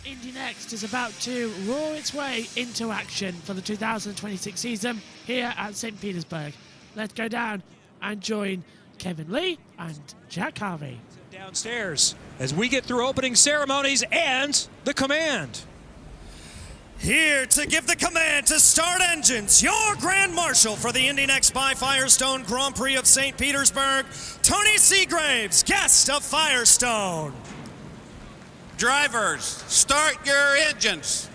INDYNXT is about to roar its way into action for the 2026 season here at St. Petersburg. Let's go down and join Kevin Lee and Jack Harvey. Downstairs as we get through opening ceremonies and the command. Here to give the command to start engines, your Grand Marshal for the INDYNXT by Firestone Grand Prix of St. Petersburg, Tony Seagraves, guest of Firestone. Drivers, start your engines.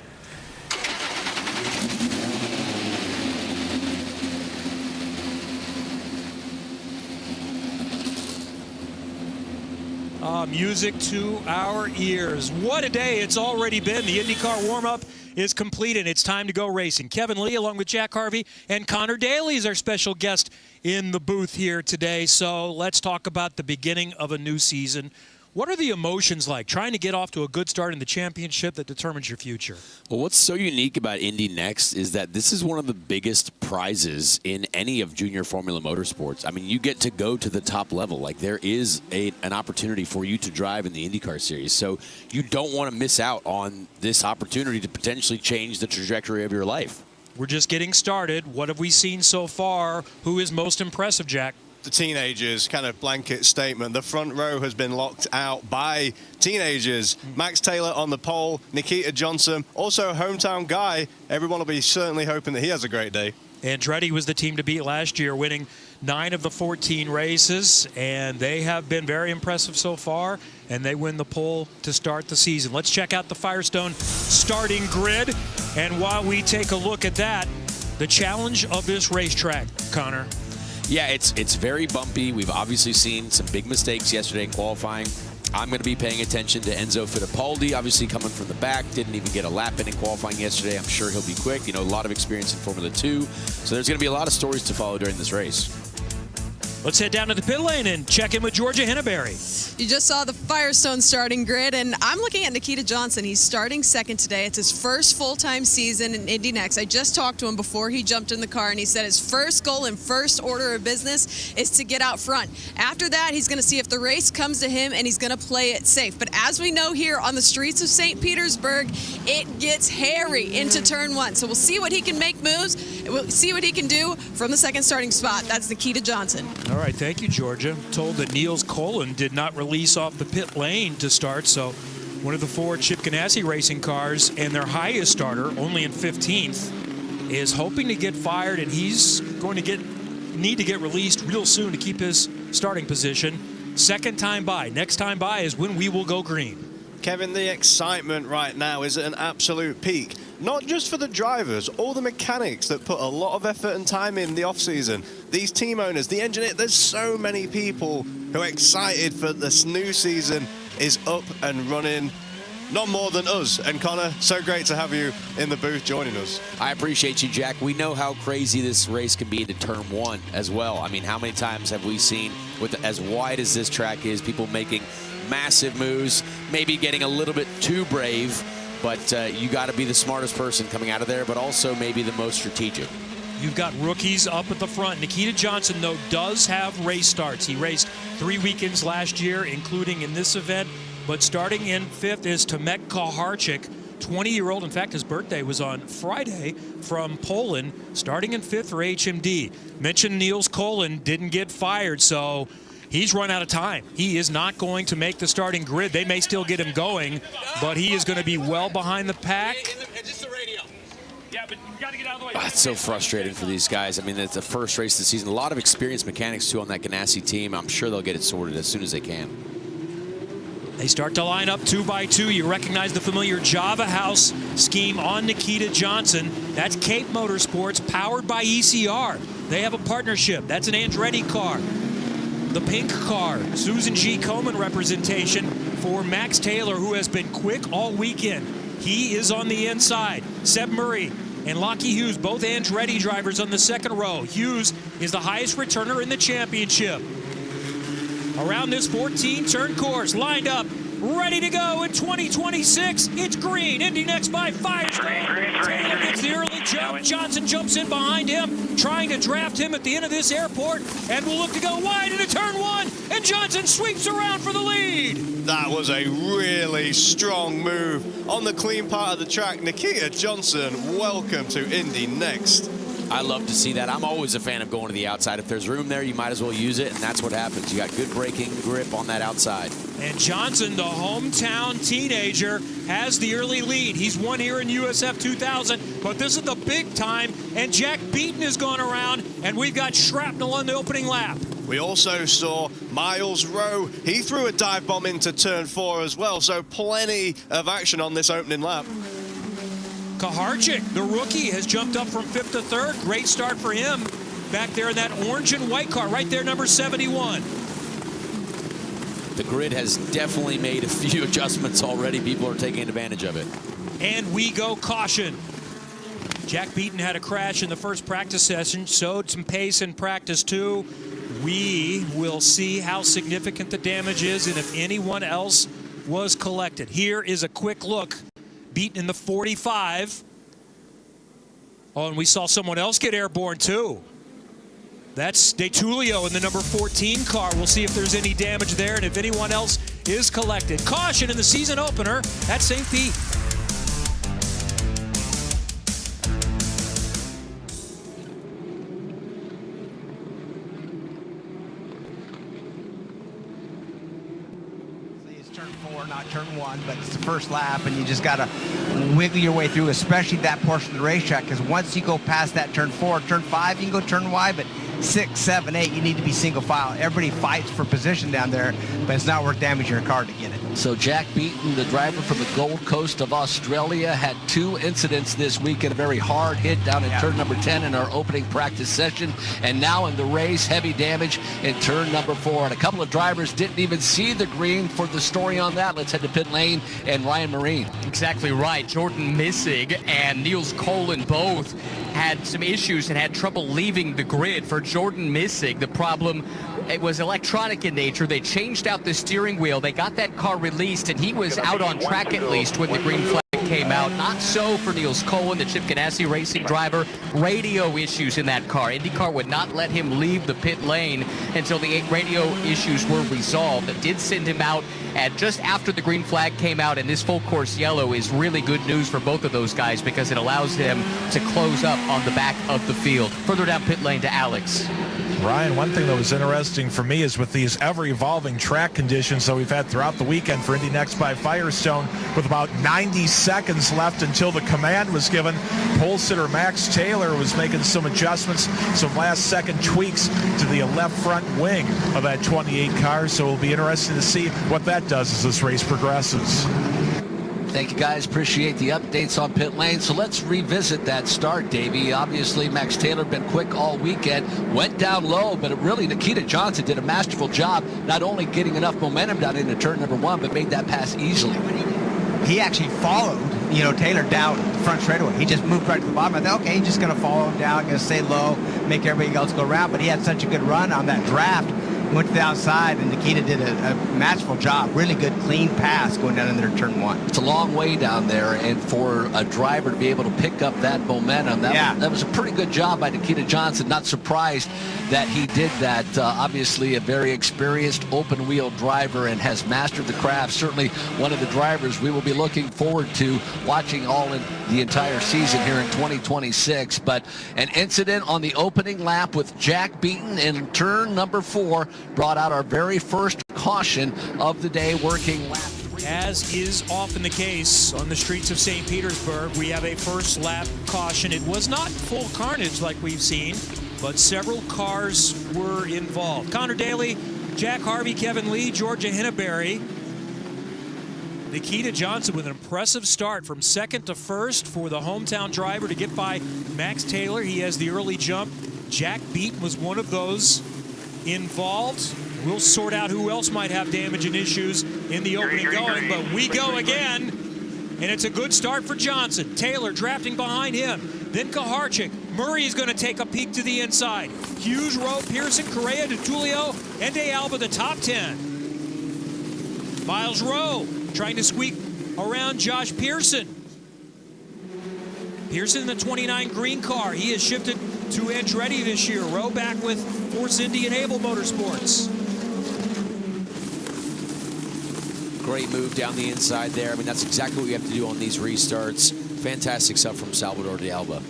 Music to our ears. What a day it's already been. The IndyCar warm-up is complete and it's time to go racing. Kevin Lee along with Jack Harvey and Connor Daly is our special guest in the booth here today. So let's talk about the beginning of a new season. What are the emotions like trying to get off to a good start in the championship that determines your future? Well, what's so unique about INDYNXT is that this is one of the biggest prizes in any of junior Formula Motorsports. I mean, you get to go to the top level. Like, there is an opportunity for you to drive in the IndyCar series. So you don't want to miss out on this opportunity to potentially change the trajectory of your life. We're just getting started. What have we seen so far? Who is most impressive, Jack? The teenagers, kind of blanket statement. The front row has been locked out by teenagers. Max Taylor on the pole, Nikita Johnson, also a hometown guy. Everyone will be certainly hoping that he has a great day. Andretti was the team to beat last year, winning 9 of the 14 races, and they have been very impressive so far, and they win the pole to start the season. Let's check out the Firestone starting grid, and while we take a look at that, the challenge of this racetrack, Connor. Yeah, it's very bumpy. We've obviously seen some big mistakes yesterday in qualifying. I'm going to be paying attention to Enzo Fittipaldi, obviously coming from the back. Didn't even get a lap in qualifying yesterday. I'm sure he'll be quick. You know, a lot of experience in Formula 2. So there's going to be a lot of stories to follow during this race. Let's head down to the pit lane and check in with Georgia Henneberry. You just saw the Firestone starting grid, and I'm looking at Nikita Johnson. He's starting second today. It's his first full-time season in INDYNXT. I just talked to him before he jumped in the car, and he said his first goal and first order of business is to get out front. After that, he's going to see if the race comes to him, and he's going to play it safe. But as we know here on the streets of St. Petersburg, it gets hairy into turn 1. So we'll see what he can make moves, and we'll see what he can do from the second starting spot. That's Nikita Johnson. All right, thank you, Georgia. Told that Niels Colin did not release off the pit lane to start, so one of the 4 Chip Ganassi racing cars and their highest starter, only in 15th, is hoping to get fired, and he's going to need to get released real soon to keep his starting position. Second time by. Next time by is when we will go green. Kevin, the excitement right now is at an absolute peak. Not just for the drivers, all the mechanics that put a lot of effort and time in the off-season. These team owners, the engineer, there's so many people who are excited for this new season is up and running. Not more than us. And Connor, so great to have you in the booth joining us. I appreciate you, Jack. We know how crazy this race can be into turn 1 as well. I mean, how many times have we seen, with as wide as this track is, people making massive moves, maybe getting a little bit too brave, but you got to be the smartest person coming out of there, but also maybe the most strategic. You've got rookies up at the front. Nikita Johnson, though, does have race starts. He raced 3 weekends last year, including in this event. But starting in 5th is Tomek Kaharczyk, 20-year-old. In fact, his birthday was on Friday, from Poland, starting in 5th for HMD. Mentioned Niels Colin didn't get fired, so he's run out of time. He is not going to make the starting grid. They may still get him going, but he is going to be well behind the pack. Yeah, but you got to get out of the way. It's so frustrating for these guys. I mean, it's the first race of the season. A lot of experienced mechanics, too, on that Ganassi team. I'm sure they'll get it sorted as soon as they can. They start to line up 2 by 2. You recognize the familiar Java House scheme on Nikita Johnson. That's Cape Motorsports, powered by ECR. They have a partnership. That's an Andretti car. The pink car, Susan G. Komen representation for Max Taylor, who has been quick all weekend. He is on the inside. Seb Murray and Lockie Hughes, both Andretti drivers on the second row. Hughes is the highest returner in the championship. Around this 14-turn course, lined up ready to go in 2026. It's green. INDYNXT by Firestone. Taylor gets the early jump. Johnson jumps in behind him, trying to draft him at the end of this airport, and will look to go wide into turn one, and Johnson sweeps around for the lead. That was a really strong move on the clean part of the track. Nikita Johnson, welcome to INDYNXT. I love to see that. I'm always a fan of going to the outside. If there's room there, you might as well use it, and that's what happens. You got good braking grip on that outside. And Johnson, the hometown teenager, has the early lead. He's won here in USF 2000, but this is the big time, and Jack Beaton has gone around, and we've got shrapnel on the opening lap. We also saw Miles Rowe. He threw a dive bomb into turn 4 as well, so plenty of action on this opening lap. Kaharchik, the rookie, has jumped up from 5th to 3rd. Great start for him back there in that orange and white car, right there, number 71. The grid has definitely made a few adjustments already. People are taking advantage of it. And we go caution. Jack Beaton had a crash in the first practice session, showed some pace in practice too. We will see how significant the damage is and if anyone else was collected. Here is a quick look. Beaton in the 45. Oh, and we saw someone else get airborne too. That's De Tullio in the number 14 car. We'll see if there's any damage there and if anyone else is collected. Caution in the season opener at St. Pete. Turn 4, not turn 1, but it's the first lap, and you just got to wiggle your way through, especially that portion of the racetrack, because once you go past that turn 4, turn 5, you can go turn wide, but 6, 7, 8, you need to be single file. Everybody fights for position down there, but it's not worth damaging your car to get it. So Jack Beaton, the driver from the Gold Coast of Australia, had 2 incidents this week and a very hard hit down in turn number 10 in our opening practice session. And now in the race, heavy damage in turn number 4. And a couple of drivers didn't even see the green. For the story on that, let's head to pit lane and Ryan Marine. Exactly right. Jordan Missig and Niels Colin both had some issues and had trouble leaving the grid. For Jordan Missig, the problem, it was electronic in nature. They changed out the steering wheel. They got that car released, and he was out on track at least when the green flag came out. Not so for Niels Colin, the Chip Ganassi racing driver. Radio issues in that car. IndyCar would not let him leave the pit lane until the radio issues were resolved. It did send him out at just after the green flag came out, and this full course yellow is really good news for both of those guys because it allows them to close up on the back of the field. Further down pit lane to Alex. Ryan, one thing that was interesting for me is with these ever-evolving track conditions that we've had throughout the weekend for INDYNXT by Firestone, with about 90 seconds left until the command was given, pole sitter Max Taylor was making some adjustments, some last-second tweaks to the left front wing of that 28 car, so it'll be interesting to see what that does as this race progresses. Thank you, guys. Appreciate the updates on pit lane. So let's revisit that start, Davey. Obviously, Max Taylor been quick all weekend, went down low, but really Nikita Johnson did a masterful job not only getting enough momentum down into turn number 1, but made that pass easily. He actually followed, Taylor down the front straightaway. He just moved right to the bottom. I thought, okay, he's just going to follow him down, going to stay low, make everybody else go around. But he had such a good run on that draft. Went to the outside, and Nikita did a masterful job. Really good, clean pass going down into turn 1. It's a long way down there, and for a driver to be able to pick up that momentum, that was a pretty good job by Nikita Johnson. Not surprised that he did that. Obviously, a very experienced open-wheel driver and has mastered the craft. Certainly one of the drivers we will be looking forward to watching all in the entire season here in 2026. But an incident on the opening lap with Jack Beaton in turn number 4 brought out our very first caution of the day, working lap 3. As is often the case on the streets of St. Petersburg, we have a first lap caution. It was not full carnage like we've seen, but several cars were involved. Connor Daly, Jack Harvey, Kevin Lee, Georgia Henneberry. Nikita Johnson with an impressive start from 2nd to 1st for the hometown driver to get by Max Taylor. He has the early jump. Jack Beaton was one of those involved. We'll sort out who else might have damage and issues in the opening going, but we go again, and it's a good start for Johnson. Taylor drafting behind him, then Kaharchik. Murray is going to take a peek to the inside. Hughes, Rowe, Pearson, Correa, De Tullio, and De Alba, the top 10. Miles Rowe trying to squeak around Josh Pearson. Pearson in the 29 green car. He has shifted to Andretti this year. Rowe back with Force Indy and Able Motorsports. Great move down the inside there. I mean, that's exactly what you have to do on these restarts. Fantastic stuff from Salvador de Alba.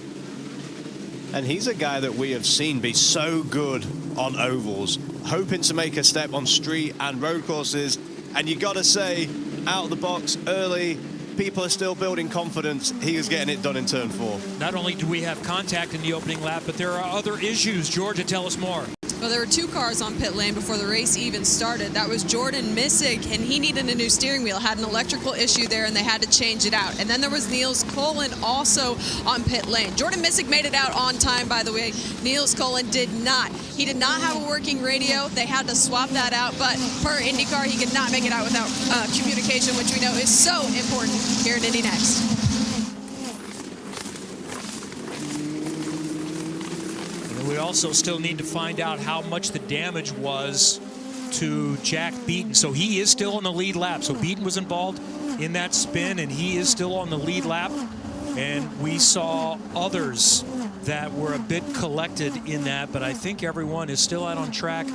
And he's a guy that we have seen be so good on ovals, hoping to make a step on street and road courses. And you got to say, out of the box early, people are still building confidence. He is getting it done in turn 4. Not only do we have contact in the opening lap, but there are other issues. Georgia, tell us more. Well, there were 2 cars on pit lane before the race even started. That was Jordan Missig, and he needed a new steering wheel, had an electrical issue there, and they had to change it out. And then there was Niels Colin also on pit lane. Jordan Missig made it out on time, by the way. Niels Colin did not. He did not have a working radio. They had to swap that out, but per IndyCar, he could not make it out without communication, which we know is so important here at INDYNXT. We also still need to find out how much the damage was to Jack Beaton. So he is still on the lead lap. So Beaton was involved in that spin, and he is still on the lead lap. And we saw others that were a bit collected in that, but I think everyone is still out on track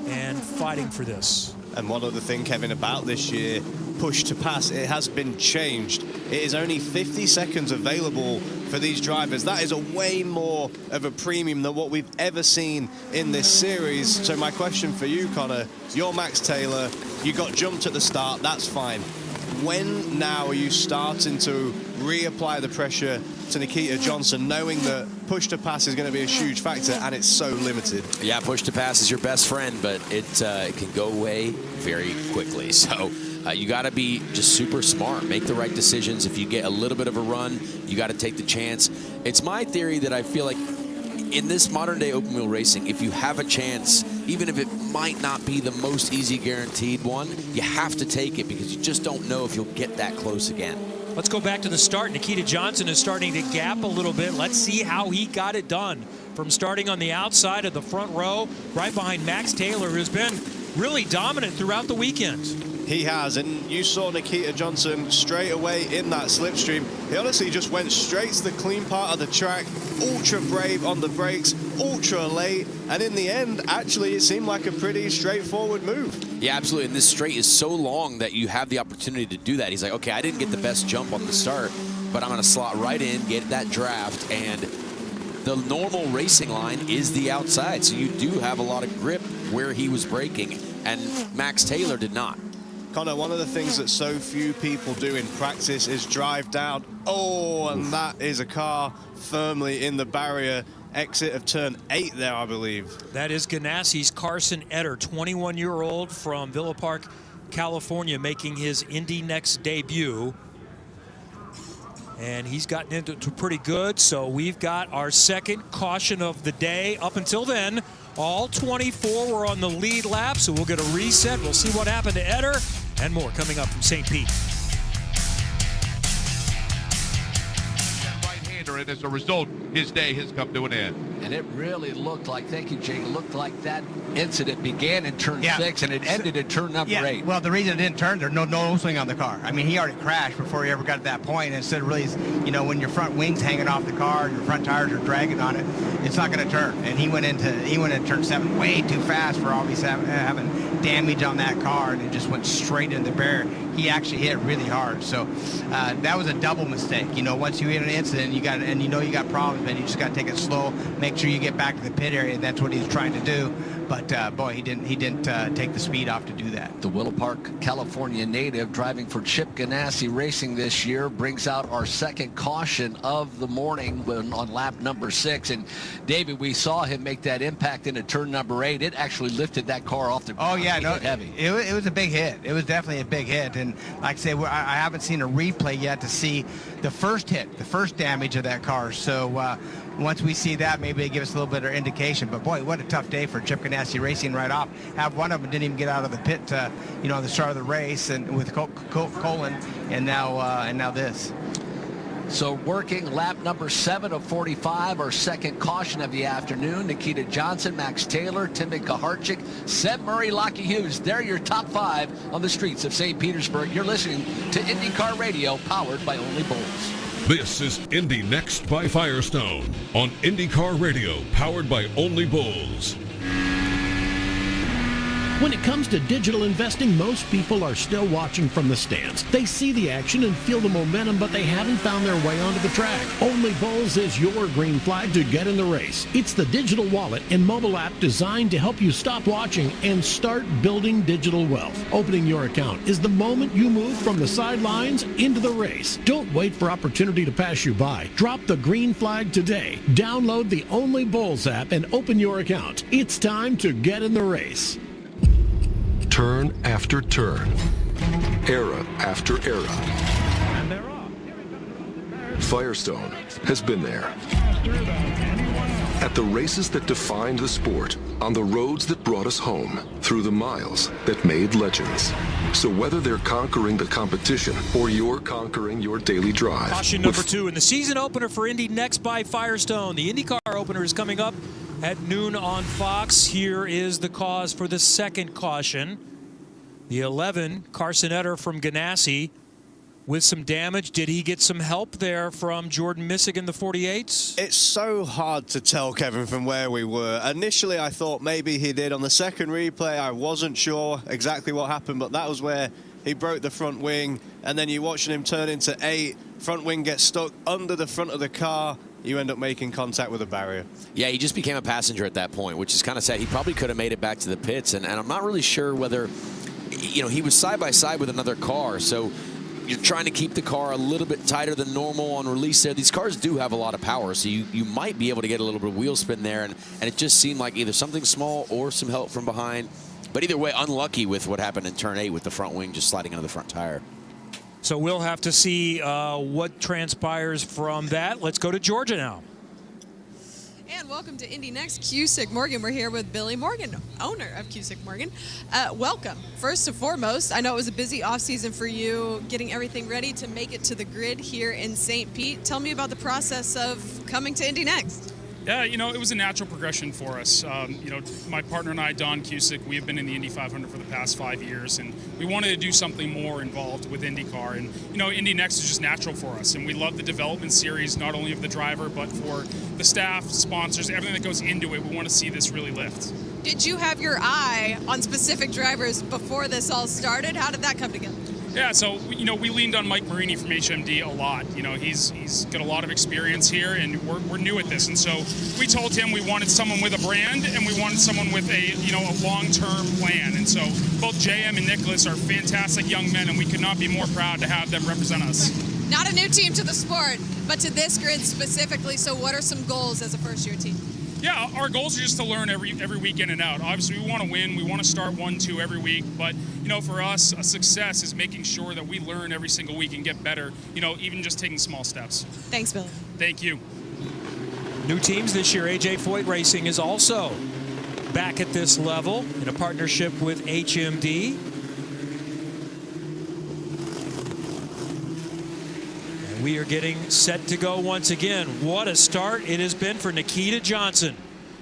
and fighting for this. And one other thing, Kevin, about this year, push to pass, it has been changed. It is only 50 seconds available for these drivers. That is a way more of a premium than what we've ever seen in this series. So my question for you, Connor, you're Max Taylor, you got jumped at the start, that's fine. When now are you starting to reapply the pressure to Nikita Johnson, knowing that push to pass is going to be a huge factor and it's so limited? Yeah, push to pass is your best friend, but it can go away very quickly. So you got to be just super smart, make the right decisions. If you get a little bit of a run, you got to take the chance. It's my theory that I feel like in this modern day open wheel racing, if you have a chance, even if it might not be the most easy guaranteed one, you have to take it because you just don't know if you'll get that close again. Let's go back to the start. Nikita Johnson is starting to gap a little bit. Let's see how he got it done from starting on the outside of the front row, right behind Max Taylor, who's been really dominant throughout the weekend. He has, and you saw Nikita Johnson straight away in that slipstream. He honestly just went straight to the clean part of the track, ultra brave on the brakes, ultra late, and in the end, actually, it seemed like a pretty straightforward move. Yeah, absolutely, and this straight is so long that you have the opportunity to do that. He's like, okay, I didn't get the best jump on the start, but I'm going to slot right in, get that draft, and the normal racing line is the outside, so you do have a lot of grip where he was braking, and Max Taylor did not. Connor, one of the things that so few people do in practice is drive down. Oh, and that is a car firmly in the barrier. Exit of turn 8 there, I believe. That is Ganassi's Carson Etter, 21-year-old from Villa Park, California, making his INDYNXT debut. And he's gotten into it pretty good, so we've got our second caution of the day. Up until then, all 24 were on the lead lap, so we'll get a reset. We'll see what happened to Etter and more coming up from St. Pete. Right-hander, and as a result, his day has come to an end. And it really looked like, thank you, Jake, it looked like that incident began in turn 6 and it ended in turn number 8. Well, the reason it didn't turn, there's no swing on the car. I mean, he already crashed before he ever got to that point. And instead of really, you know, when your front wing's hanging off the car, your front tires are dragging on it, it's not going to turn. And he went into turn 7 way too fast for obviously having damage on that car, and it just went straight into the barrier. He actually hit it really hard. So that was a double mistake. You know, once you hit an incident, you got, and you know you got problems, man, you just got to take it slow, make sure you get back to the pit area. That's what he's trying to do. But boy, he didn't take the speed off to do that. The Willow Park, California native driving for Chip Ganassi Racing this year brings out our second caution of the morning on lap number 6. And David, we saw him make that impact into turn number 8. It actually lifted that car off the ground. Oh yeah, no, heavy. It was a big hit. It was definitely a big hit. And like I say, I haven't seen a replay yet to see the first hit, the first damage of that car. So once we see that, maybe they give us a little bit of indication. But boy, what a tough day for Chip Ganassi Racing right off. Have one of them didn't even get out of the pit, you know, at the start of the race, and with Colin, and now this. So working lap number 7 of 45, our second caution of the afternoon. Nikita Johnson, Max Taylor, Timmy Kaharchik, Seb Murray, Lockie Hughes. They're your top 5 on the streets of St. Petersburg. You're listening to IndyCar Radio, powered by Only Bulls. This is INDYNXT by Firestone on IndyCar Radio, powered by Only Bulls. When it comes to digital investing, most people are still watching from the stands. They see the action and feel the momentum, but they haven't found their way onto the track. Only Bulls is your green flag to get in the race. It's the digital wallet and mobile app designed to help you stop watching and start building digital wealth. Opening your account is the moment you move from the sidelines into the race. Don't wait for opportunity to pass you by. Drop the green flag today. Download the Only Bulls app and open your account. It's time to get in the race. Turn after turn, era after era. Firestone has been there. At the races that defined the sport, on the roads that brought us home, through the miles that made legends. So whether they're conquering the competition or you're conquering your daily drive. Caution number 2 in the season opener for INDYNXT by Firestone. The IndyCar opener is coming up at noon on Fox. Here is the cause for the second caution. The 11, Carson Etter from Ganassi, with some damage. Did he get some help there from Jordan Missick in the 48s? It's so hard to tell, Kevin, from where we were. Initially, I thought maybe he did. On the second replay, I wasn't sure exactly what happened, but that was where he broke the front wing. And then you're watching him turn into 8. Front wing gets stuck under the front of the car. You end up making contact with a barrier. Yeah, he just became a passenger at that point, which is kind of sad. He probably could have made it back to the pits, and I'm not really sure whether, you know, he was side by side with another car, so you're trying to keep the car a little bit tighter than normal on release there. These cars do have a lot of power, so you might be able to get a little bit of wheel spin there, and it just seemed like either something small or some help from behind. But either way, unlucky with what happened in turn 8 with the front wing just sliding under the front tire. So we'll have to see what transpires from that. Let's go to Georgia now. And welcome to INDYNXT, Cusick Morgan. We're here with Billy Morgan, owner of Cusick Morgan. Welcome. First and foremost, I know it was a busy offseason for you, getting everything ready to make it to the grid here in St. Pete. Tell me about the process of coming to INDYNXT. Yeah, you know, it was a natural progression for us. You know, my partner and I, Don Cusick, we have been in the Indy 500 for the past 5 years, and we wanted to do something more involved with IndyCar. And, you know, INDYNXT is just natural for us, and we love the development series, not only of the driver, but for the staff, sponsors, everything that goes into it. We want to see this really lift. Did you have your eye on specific drivers before this all started? How did that come together? Yeah, so, you know, we leaned on Mike Marini from HMD a lot. You know, he's got a lot of experience here, and we're new at this. And so we told him we wanted someone with a brand, and we wanted someone with a, you know, a long-term plan. And so both JM and Nicholas are fantastic young men, and we could not be more proud to have them represent us. Not a new team to the sport, but to this grid specifically. So what are some goals as a first-year team? Yeah, our goals are just to learn every week in and out. Obviously, we want to win. We want to start 1-2 every week. But, you know, for us, a success is making sure that we learn every single week and get better, you know, even just taking small steps. Thanks, Billy. Thank you. New teams this year. AJ Foyt Racing is also back at this level in a partnership with HMD. We are getting set to go once again. What a start it has been for Nikita Johnson.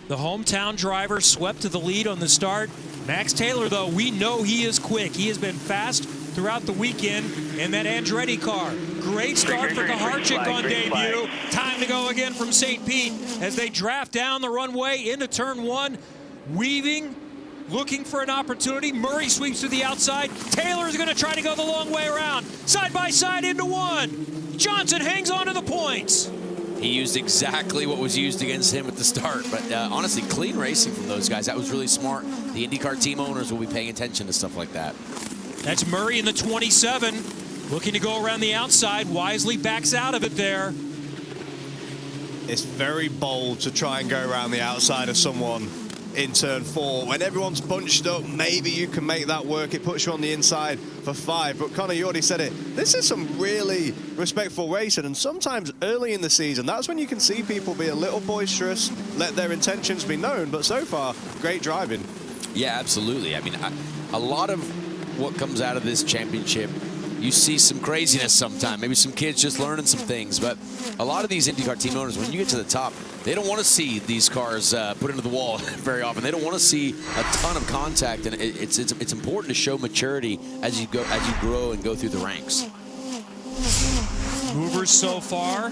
The hometown driver swept to the lead on the start. Max Taylor, though, we know he is quick. He has been fast throughout the weekend in that Andretti car. Great start for Kaharchik on debut. Time to go again from St. Pete as they draft down the runway into turn 1. Weaving, looking for an opportunity. Murray sweeps to the outside. Taylor is going to try to go the long way around. Side by side into 1. Johnson hangs on to the points. He used exactly what was used against him at the start, but honestly, clean racing from those guys. That was really smart. The IndyCar team owners will be paying attention to stuff like that. That's Murray in the 27, looking to go around the outside. Wisely backs out of it there. It's very bold to try and go around the outside of someone in turn 4. When everyone's bunched up, maybe you can make that work. It puts you on the inside for 5. But Connor, you already said it. This is some really respectful racing, and sometimes early in the season, that's when you can see people be a little boisterous, let their intentions be known. But so far, great driving. Yeah, absolutely. I mean, a lot of what comes out of this championship you see some craziness sometimes. Maybe some kids just learning some things. But a lot of these IndyCar team owners, when you get to the top, they don't want to see these cars put into the wall very often. They don't want to see a ton of contact, and it's important to show maturity as you grow and go through the ranks. Movers so far.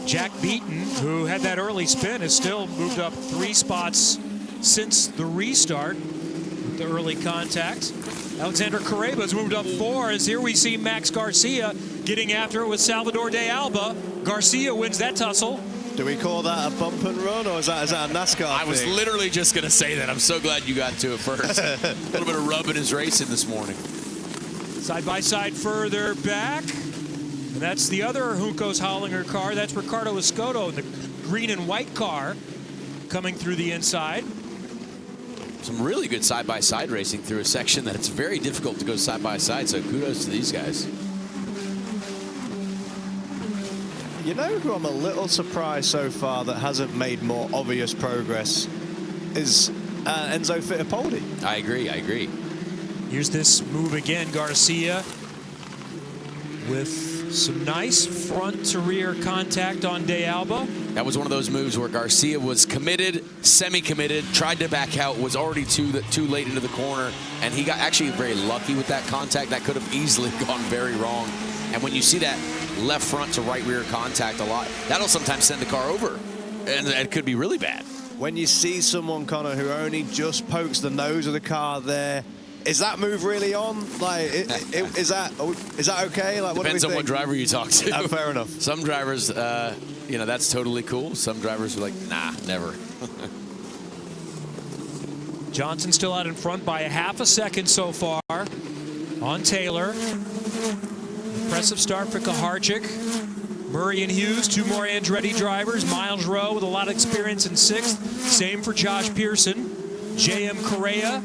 Jack Beaton, who had that early spin, has still moved up 3 spots since the restart with the early contact. Alexander Carreba's moved up 4, as here we see Max Garcia getting after it with Salvador de Alba. Garcia wins that tussle. Do we call that a bump and run, or is that a NASCAR I was thing? literally just going to say that. I'm so glad you got to it first. A little bit of rubbing his racing this morning. Side by side further back. And that's the other Juncos Hollinger car. That's Ricardo Escoto, the green and white car, coming through the inside. Some really good side-by-side racing through a section that it's very difficult to go side-by-side, so kudos to these guys. You know who I'm a little surprised so far that hasn't made more obvious progress is Enzo Fittipaldi. I agree. Here's this move again, Garcia with some nice front to rear contact on De Alba. That was one of those moves where Garcia was committed, semi-committed, tried to back out, was already too late into the corner, and he got actually very lucky with that contact. That could have easily gone very wrong. And when you see that left front to right rear contact a lot, that'll sometimes send the car over, and it could be really bad. When you see someone, Connor, who only just pokes the nose of the car there, is that move really on? Like, is that okay? Like, Depends on what driver you talk to. Fair enough. Some drivers, you know, that's totally cool. Some drivers are like, nah, never. Johnson still out in front by a half a second so far on Taylor. Impressive start for Kaharchik. Murray and Hughes, 2 more Andretti drivers. Miles Rowe with a lot of experience in 6th. Same for Josh Pearson. J.M. Correa,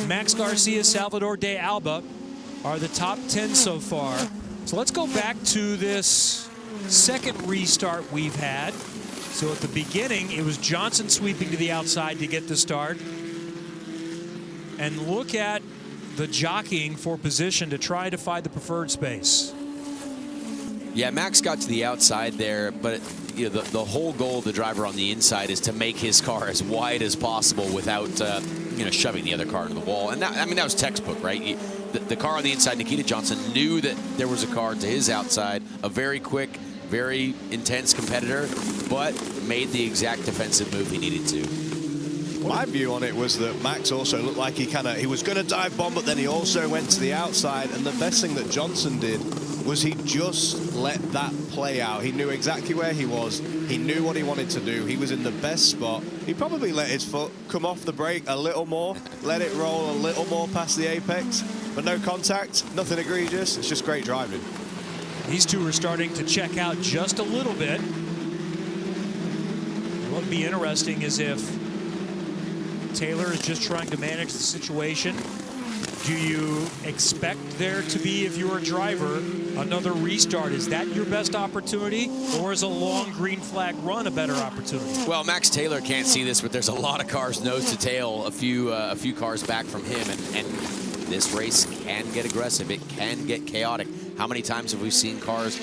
Max Garcia, Salvador de Alba are the top 10 so far. So let's go back to this second restart we've had. So at the beginning, it was Johnson sweeping to the outside to get the start. And look at the jockeying for position to try to find the preferred space. Yeah, Max got to the outside there, but you know, the whole goal of the driver on the inside is to make his car as wide as possible without you know, shoving the other car into the wall. And that, I mean, that was textbook, right? The car on the inside, Nikita Johnson, knew that there was a car to his outside, a very quick, very intense competitor, but made the exact defensive move he needed to. My view on it was that Max also looked like he was going to dive bomb, but then he also went to the outside. And the best thing that Johnson did was he just let that play out. He knew exactly where he was. He knew what he wanted to do. He was in the best spot. He probably let his foot come off the brake a little more, let it roll a little more past the apex, but no contact, nothing egregious. It's just great driving. These two are starting to check out just a little bit. What would be interesting is if Taylor is just trying to manage the situation. Do you expect there to be, if you're a driver, another restart? Is that your best opportunity, or is a long green flag run a better opportunity? Well, Max Taylor can't see this, but there's a lot of cars nose to tail, a few cars back from him, and this race can get aggressive. It can get chaotic. How many times have we seen cars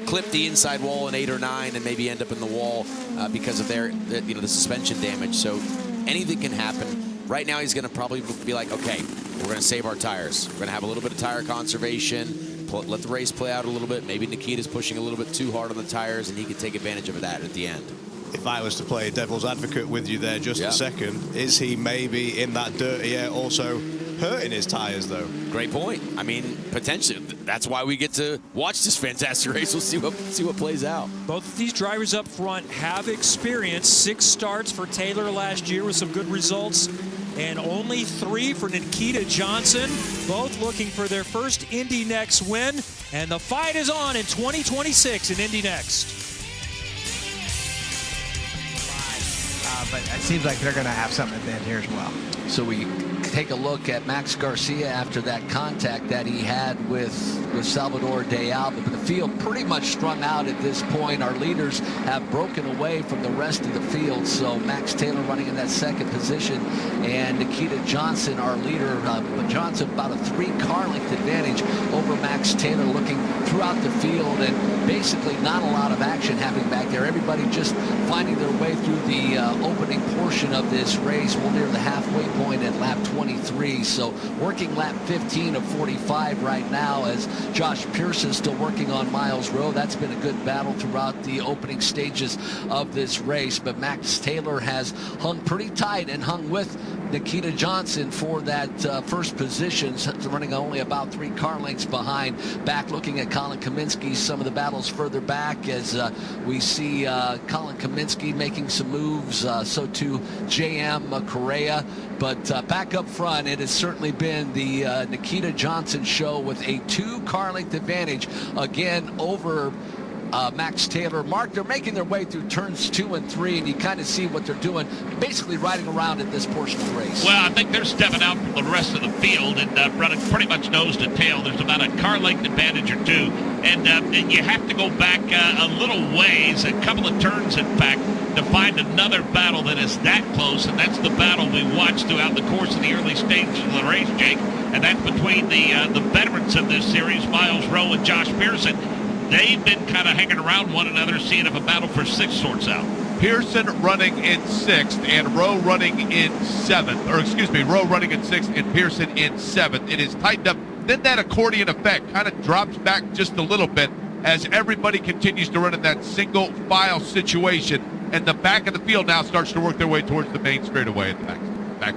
clip the inside wall in 8 or 9 and maybe end up in the wall because of their, you know, the suspension damage? So anything can happen. Right now, he's going to probably be like, okay, we're going to save our tires. We're going to have a little bit of tire conservation, let the race play out a little bit. Maybe Nikita's pushing a little bit too hard on the tires, and he can take advantage of that at the end. If I was to play devil's advocate with you there just a second, is he maybe in that dirty air also hurting his tires, though? Great point. I mean, potentially. That's why we get to watch this fantastic race. We'll see what plays out. Both of these drivers up front have experience. 6 starts for Taylor last year with some good results, and only 3 for Nikita Johnson. Both looking for their first INDYNXT win, and the fight is on in 2026 in INDYNXT. But it seems like they're going to have something at the end here as well. So we take a look at Max Garcia after that contact that he had with Salvador de Alba. But the field pretty much strung out at this point. Our leaders have broken away from the rest of the field. So Max Taylor running in that second position, and Nikita Johnson, our leader. Johnson about a 3-car length advantage over Max Taylor, looking throughout the field, and basically not a lot of action happening back there. Everybody just finding their way through the opening portion of this race. We're near the halfway point at lap 23, so working lap 15 of 45 right now, as Josh Pearson still working on Miles Rowe. That's been a good battle throughout the opening stages of this race, but Max Taylor has hung pretty tight and hung with Nikita Johnson for that first position, running only about 3 car lengths behind. Back looking at Colin Kaminsky, some of the battles further back, as we see Colin Kaminsky making some moves, so too JM Correa. But back up front, it has certainly been the Nikita Johnson show with a 2 car length advantage again over Max Taylor. Mark, they're making their way through turns 2 and 3, and you kind of see what they're doing, basically riding around at this portion of the race. Well, I think they're stepping out from the rest of the field and running pretty much nose to tail. There's about a car length advantage or 2, and you have to go back a little ways, a couple of turns, in fact, to find another battle that is that close, and that's the battle we watched throughout the course of the early stages of the race, Jake, and that's between the veterans of this series, Miles Rowe and Josh Pearson. They've been kind of hanging around one another, seeing if a battle for 6th sorts out. Pearson running in 6th and Rowe running in 7th, or excuse me, Rowe running in 6th and Pearson in 7th. It is tightened up. Then that accordion effect kind of drops back just a little bit as everybody continues to run in that single file situation, and the back of the field now starts to work their way towards the main straightaway at the back.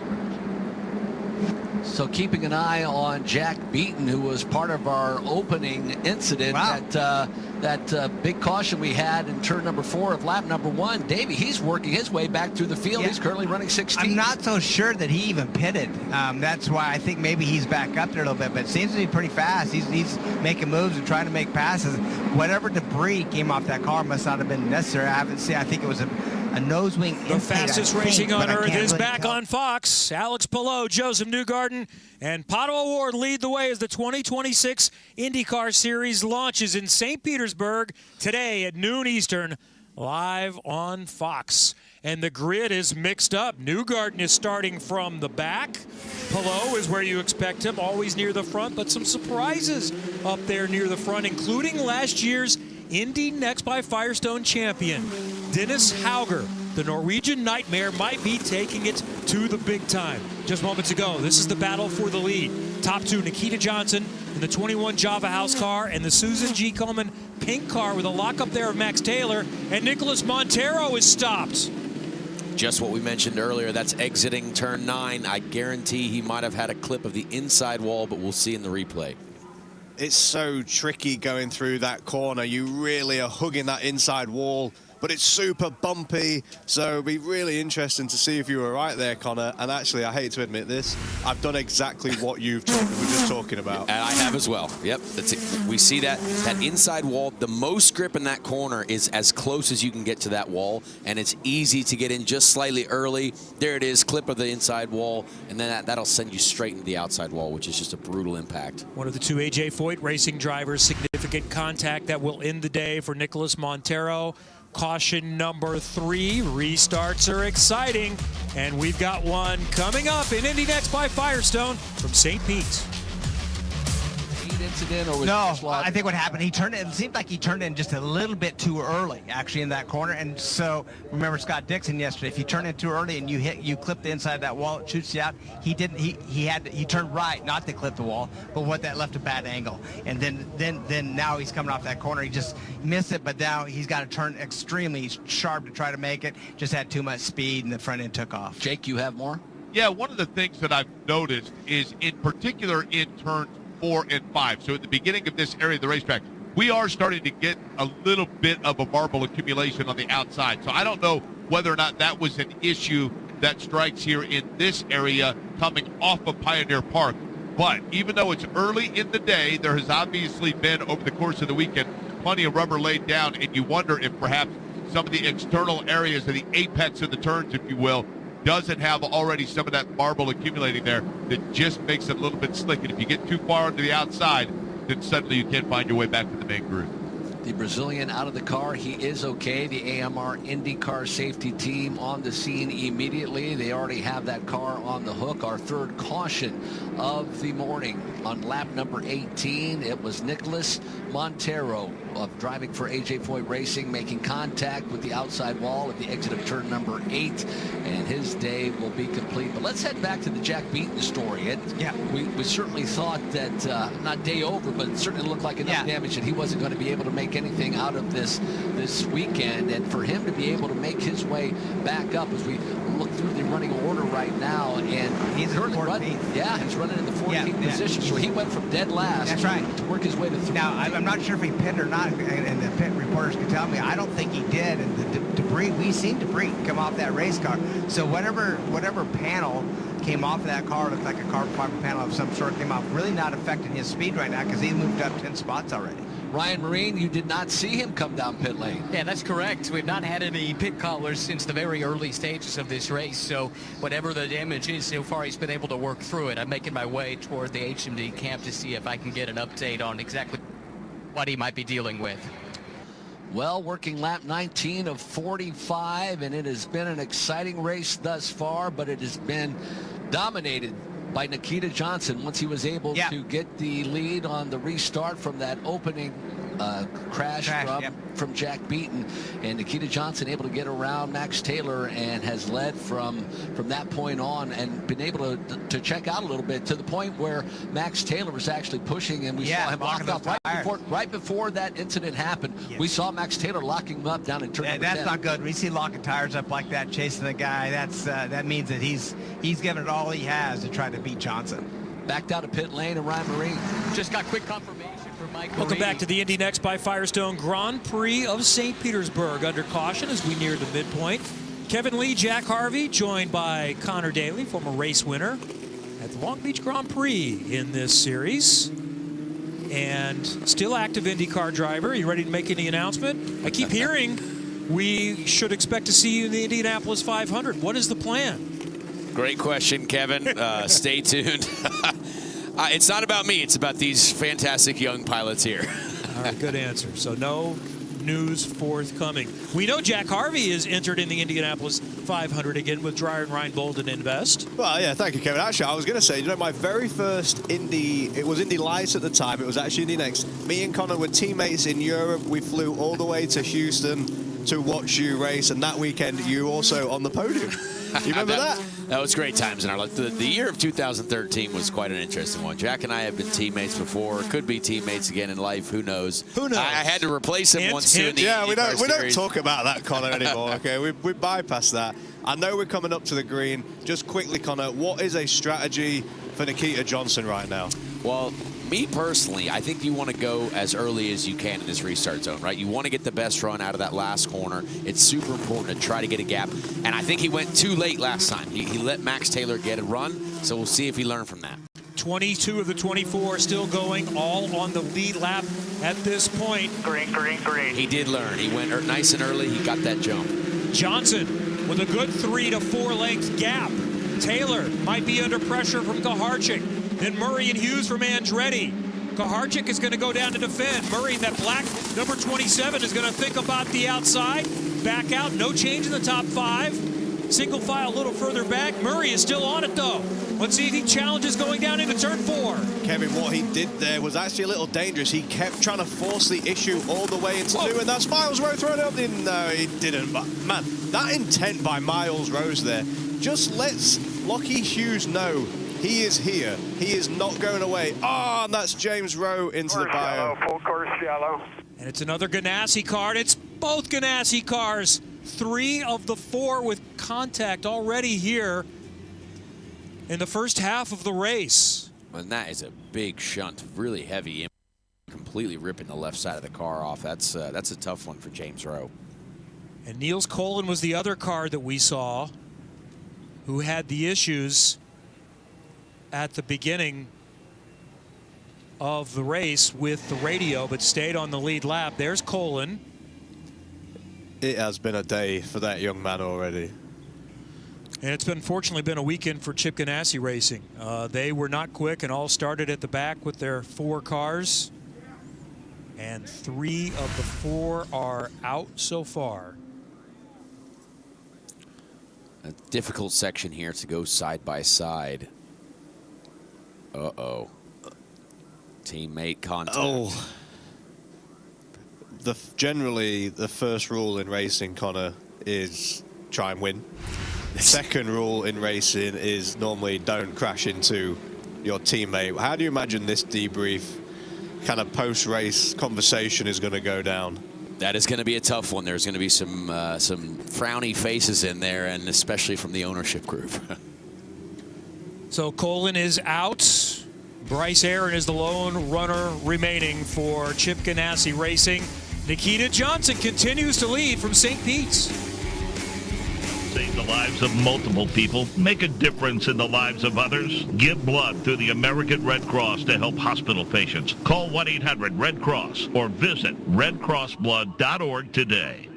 So keeping an eye on Jack Beaton, who was part of our opening incident, that big caution we had in turn number 4 of lap number 1. Davey, he's working his way back through the field. Yeah. He's currently running 16th. I'm not so sure that he even pitted. That's why I think maybe he's back up there a little bit, but it seems to be pretty fast. He's making moves and trying to make passes. Whatever debris came off that car must not have been necessary. I haven't seen. I think it was a nose wing. The fastest racing on earth is back on Fox. Alex Palou, Joseph Newgarden, and Pato O'Ward lead the way as the 2026 IndyCar Series launches in St. Petersburg today at noon Eastern, live on Fox. And the grid is mixed up. Newgarden is starting from the back. Palou is where you expect him, always near the front, but some surprises up there near the front, including last year's INDYNXT by Firestone champion, Dennis Hauger. The Norwegian Nightmare might be taking it to the big time. Just moments ago, this is the battle for the lead. Top 2, Nikita Johnson in the 21 Java House car and the Susan G. Komen pink car with a lockup there of Max Taylor, and Nicholas Montero is stopped. Just what we mentioned earlier, that's exiting turn 9. I guarantee he might have had a clip of the inside wall, but we'll see in the replay. It's so tricky going through that corner. You really are hugging that inside wall, but it's super bumpy, so it'll be really interesting to see if you were right there, Connor. And actually, I hate to admit this, I've done exactly what you were just talking about. And I have as well. Yep, that's it. We see that inside wall. The most grip in that corner is as close as you can get to that wall, and it's easy to get in just slightly early. There it is, clip of the inside wall, and then that'll send you straight into the outside wall, which is just a brutal impact. One of the 2 AJ Foyt racing drivers, significant contact that will end the day for Nicholas Montero. Caution number 3. Restarts are exciting, and we've got one coming up in INDYNXT by Firestone from St. Pete. Incident, or was no, I think what happened, it seemed like he turned in just a little bit too early, actually, in that corner. And so, remember Scott Dixon yesterday, if you turn in too early and you clip the inside of that wall, it shoots you out. He didn't. He turned right, not to clip the wall, but what that left a bad angle. And then now he's coming off that corner. He just missed it, but now he's got to turn extremely sharp to try to make it. Just had too much speed, and the front end took off. Jake, you have more? Yeah, one of the things that I've noticed is, in particular, in turns 4 and 5. So at the beginning of this area of the racetrack, we are starting to get a little bit of a marble accumulation on the outside. So I don't know whether or not that was an issue that strikes here in this area coming off of Pioneer Park. But even though it's early in the day, there has obviously been, over the course of the weekend, plenty of rubber laid down, and you wonder if perhaps some of the external areas of the apex of the turns, if you will, doesn't have already some of that marble accumulating there that just makes it a little bit slick. And if you get too far onto the outside, then suddenly you can't find your way back to the main group. The Brazilian out of the car. He is okay. The AMR IndyCar safety team on the scene immediately. They already have that car on the hook. Our third caution of the morning on lap number 18. It was Nicholas Montero of driving for AJ Foyt Racing making contact with the outside wall at the exit of turn number 8, and his day will be complete. But let's head back to the Jack Beaton story. We certainly thought that not day over, but it certainly looked like enough damage that he wasn't going to be able to make anything out of this weekend, and for him to be able to make his way back up as we look through the running order right now, and he's running he's running in the 14th position, so he went from dead last to work his way to 3. Now I'm not sure if he pitted or not, and the pit reporters can tell me. I don't think he did, and the debris, we seen debris come off that race car, so whatever panel came off of that car, looked like a carbon fiber panel of some sort, came off, really not affecting his speed right now because he moved up 10 spots already. Ryan Marine, you did not see him come down pit lane. Yeah, that's correct. We've not had any pit callers since the very early stages of this race, so whatever the damage is, so far he's been able to work through it. I'm making my way toward the HMD camp to see if I can get an update on exactly what he might be dealing with. Well, working lap 19 of 45, and it has been an exciting race thus far, but it has been dominated by Nikita Johnson once he was able to get the lead on the restart from that opening crash from Jack Beaton, and Nikita Johnson able to get around Max Taylor and has led from that point on and been able to check out a little bit to the point where Max Taylor was actually pushing, and we saw him locked up right before that incident happened. We saw Max Taylor locking him up down in turn number 10. That's not good. We see locking tires up like that, chasing the guy. That means that he's giving it all he has to try to beat Johnson. Back down to pit lane, and Ryan Marine just got quick confirmation. Welcome back to the INDYNXT by Firestone Grand Prix of St. Petersburg. Under caution as we near the midpoint. Kevin Lee, Jack Harvey, joined by Connor Daly, former race winner at the Long Beach Grand Prix in this series. And still active IndyCar driver. Are you ready to make any announcement? I keep hearing we should expect to see you in the Indianapolis 500. What is the plan? Great question, Kevin. Stay tuned. It's not about me. It's about these fantastic young pilots here. All right, good answer. So no news forthcoming. We know Jack Harvey is entered in the Indianapolis 500 again with Dreyer and Ryan Bolden in best. Well, yeah, thank you, Kevin. Actually, I was going to say, my very first Indy, it was Indy Lights at the time. It was actually INDYNXT. Me and Connor were teammates in Europe. We flew all the way to Houston to watch you race, and that weekend you also on the podium. You remember that? That was great times in our life. The year of 2013 was quite an interesting one. Jack and I have been teammates before. Could be teammates again in life. Who knows? Who knows? I had to replace him once too. Yeah, we don't talk about that, Connor, anymore. Okay, we bypass that. I know we're coming up to the green. Just quickly, Connor, what is a strategy for Nikita Johnson right now? Well, me personally, I think you want to go as early as you can in this restart zone, right? You want to get the best run out of that last corner. It's super important to try to get a gap. And I think he went too late last time. He let Max Taylor get a run, so we'll see if he learned from that. 22 of the 24 still going, all on the lead lap at this point. Green. He did learn. He went nice and early. He got that jump. Johnson with a good 3 to 4 length gap. Taylor might be under pressure from Kaharchik. Then Murray and Hughes from Andretti. Kaharchik is going to go down to defend. Murray, that black number 27, is going to think about the outside. Back out, no change in the top 5. Single file a little further back. Murray is still on it, though. Let's see if he challenges going down into turn 4. Kevin, what he did there was actually a little dangerous. He kept trying to force the issue all the way into two, and that's Miles Rowe throwing it up. No, he didn't. But, man, that intent by Miles Rose there just lets Lockie Hughes know he is here. He is not going away. Oh, and that's James Rowe into the bio. Full course yellow. And it's another Ganassi car. It's both Ganassi cars. 3 of the 4 with contact already here in the first half of the race. And that is a big shunt, really heavy, completely ripping the left side of the car off. That's a tough one for James Rowe. And Niels Colin was the other car that we saw who had the issues at the beginning of the race with the radio, but stayed on the lead lap. There's Colin. It has been a day for that young man already. And it's unfortunately been a weekend for Chip Ganassi Racing. They were not quick and all started at the back with their 4 cars. And 3 of the 4 are out so far. A difficult section here to go side by side. Uh-oh. Teammate contact. Oh. Generally, the first rule in racing, Connor, is try and win. The second rule in racing is normally don't crash into your teammate. How do you imagine this debrief kind of post-race conversation is going to go down? That is going to be a tough one. There's going to be some frowny faces in there, and especially from the ownership group. So Colin is out. Bryce Aaron is the lone runner remaining for Chip Ganassi Racing. Nikita Johnson continues to lead from St. Pete's. Save the lives of multiple people. Make a difference in the lives of others. Give blood through the American Red Cross to help hospital patients. Call 1-800-RED-CROSS or visit redcrossblood.org today.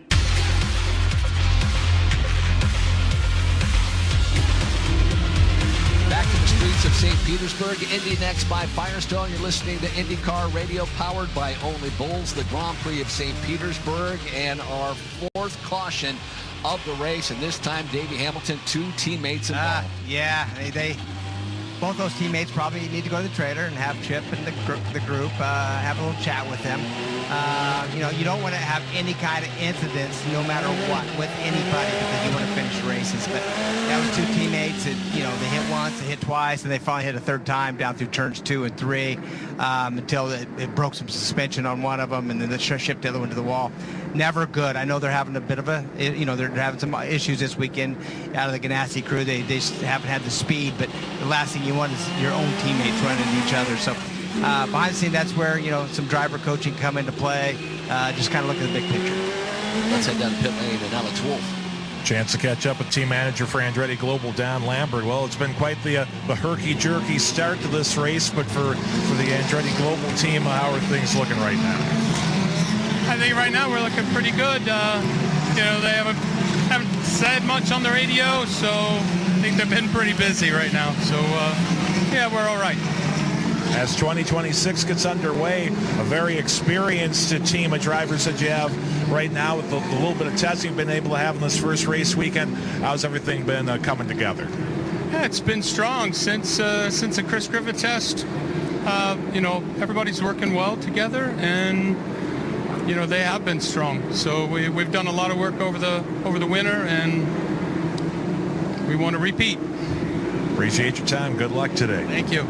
Back to the streets of St. Petersburg, INDYNXT by Firestone. You're listening to IndyCar Radio, powered by Only Bulls, the Grand Prix of St. Petersburg, and our 4th caution of the race. And this time, Davey Hamilton, 2 teammates involved. Yeah, both those teammates probably need to go to the trailer and have Chip and the group have a little chat with them. You don't want to have any kind of incidents, no matter what, with anybody, because you want to finish races. But that was 2 teammates that, they hit once, they hit twice, and they finally hit a 3rd time down through turns 2 and 3 until it broke some suspension on one of them, and then it shipped the other one to the wall. Never good. I know they're having a bit of they're having some issues this weekend out of the Ganassi crew. They just haven't had the speed, but the last thing you want is your own teammates running into each other. So behind the scene, that's where, some driver coaching come into play. Just kind of look at the big picture. Let's head down to pit lane and Alex Wolf. Chance to catch up with team manager for Andretti Global, Don Lambert. Well, it's been quite the herky-jerky start to this race, but for the Andretti Global team, how are things looking right now? I think right now we're looking pretty good. They haven't said much on the radio, so I think they've been pretty busy right now. So, yeah, we're all right. As 2026 gets underway, a very experienced team of drivers that you have right now with the little bit of testing you've been able to have in this first race weekend. How's everything been coming together? Yeah, it's been strong since the Chris Griffith test. Everybody's working well together, and they have been strong. So we've done a lot of work over the winter, and we want to repeat. Appreciate your time. Good luck today. Thank you.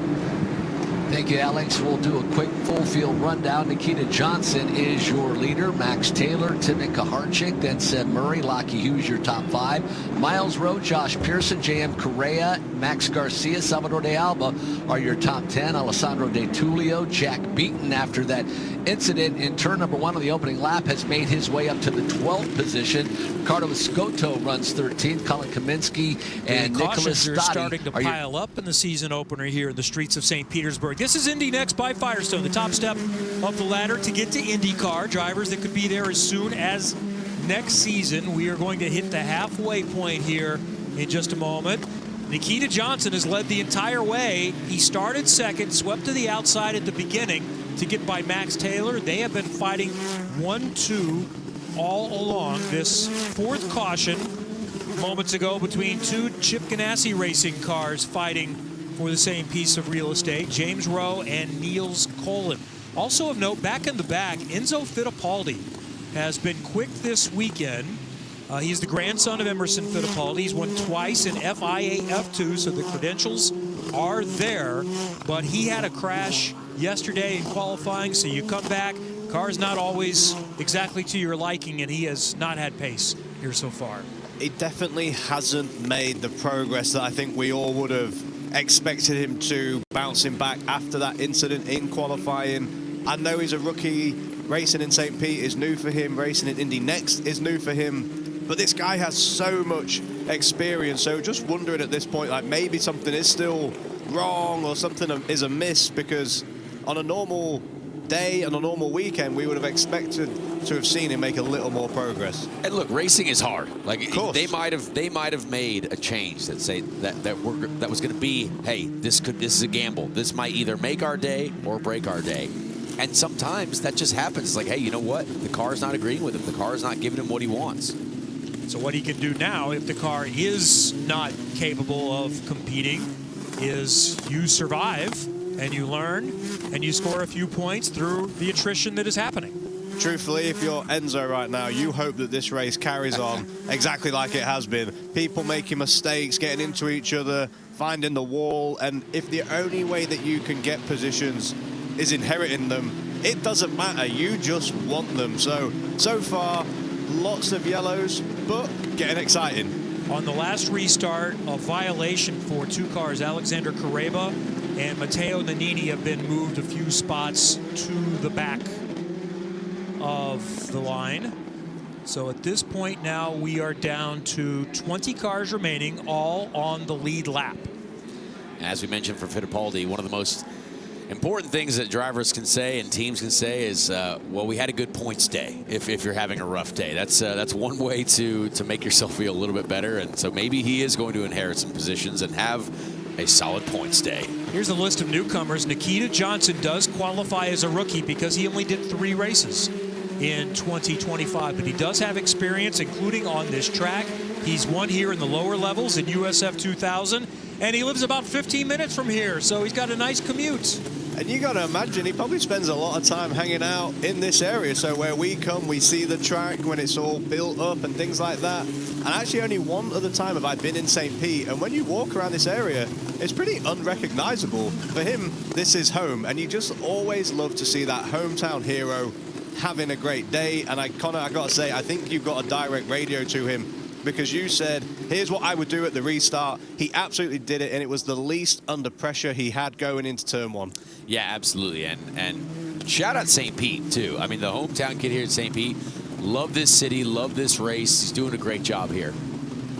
Thank you, Alex. We'll do a quick full field rundown. Nikita Johnson is your leader. Max Taylor, Timmy Kaharchik, then Seb Murray, Lockie Hughes, your top 5. Miles Rowe, Josh Pearson, J.M. Correa, Max Garcia, Salvador de Alba are your top 10. Alessandro De Tullio, Jack Beaton, after that incident in turn number 1 of the opening lap, has made his way up to the 12th position. Ricardo Escoto runs 13th. Colin Kaminsky and Nicholas Stotti are starting to pile up in the season opener here in the streets of St. Petersburg. This is INDYNXT by Firestone, the top step of the ladder to get to IndyCar. Drivers that could be there as soon as next season. We are going to hit the halfway point here in just a moment. Nikita Johnson has led the entire way. He started second, swept to the outside at the beginning to get by Max Taylor. They have been fighting 1-2 all along. This 4th caution moments ago between 2 Chip Ganassi Racing cars fighting for the same piece of real estate, James Rowe and Niels Colin. Also of note, back in the back, Enzo Fittipaldi has been quick this weekend. He's the grandson of Emerson Fittipaldi. He's won twice in FIA F2, so the credentials are there. But he had a crash yesterday in qualifying, so you come back, car's not always exactly to your liking, and he has not had pace here so far. He definitely hasn't made the progress that I think we all would have expected him to, bouncing back after that incident in qualifying. I know he's a rookie. Racing in St. Pete is new for him. Racing in INDYNXT is new for him. But this guy has so much experience. So just wondering at this point, like maybe something is still wrong or something is amiss, because on a normal day and a normal weekend, we would have expected to have seen him make a little more progress. And look, racing is hard. Like, of course. they might have made a change that say that was going to be, hey, this is a gamble. This might either make our day or break our day. And sometimes that just happens. It's like, hey, you know what? The car's not agreeing with him. The car's not giving him what he wants. So what he can do now, if the car is not capable of competing, is you survive and you learn and you score a few points through the attrition that is happening. Truthfully, if you're Enzo right now, you hope that this race carries on exactly like it has been. People making mistakes, getting into each other, finding the wall, and if the only way that you can get positions is inheriting them, it doesn't matter. You just want them. So far, lots of yellows, but getting exciting. On the last restart, a violation for two cars, Alexander Kareba and Matteo Nannini, have been moved a few spots to the back of the line. So at this point now, we are down to 20 cars remaining, all on the lead lap. As we mentioned for Fittipaldi, one of the most important things that drivers can say and teams can say is, well, we had a good points day. If you're having a rough day, that's one way to make yourself feel a little bit better. And so maybe he is going to inherit some positions and have a solid points day. Here's a list of newcomers. Nikita Johnson does qualify as a rookie because he only did 3 races in 2025, but he does have experience, including on this track. He's won here in the lower levels in USF 2000, and he lives about 15 minutes from here, so he's got a nice commute. And you got to imagine he probably spends a lot of time hanging out in this area. So where we come, we see the track when it's all built up and things like that. And actually only one other time have I been in St. Pete. And when you walk around this area, it's pretty unrecognizable. For him, this is home. And you just always love to see that hometown hero having a great day. And Connor, I got to say, I think you've got a direct radio to him, because you said, here's what I would do at the restart. He absolutely did it, and it was the least under pressure he had going into turn 1. Yeah, absolutely. And shout out St. Pete, too. I mean, the hometown kid here at St. Pete, love this city, love this race. He's doing a great job here.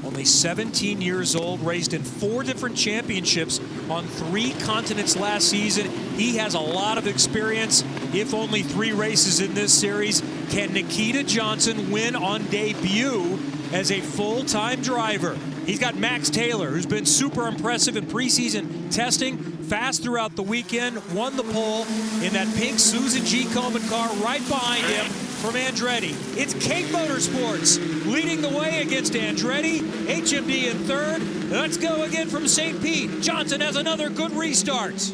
Only 17 years old, raced in 4 different championships on 3 continents last season. He has a lot of experience, if only 3 races in this series. Can Nikita Johnson win on debut as a full-time driver? He's got Max Taylor, who's been super impressive in preseason testing, fast throughout the weekend, won the pole in that pink Susan G. Komen car right behind him from Andretti. It's JBMotorsports leading the way against Andretti, HMD in 3rd. Let's go again from St. Pete. Johnson has another good restart.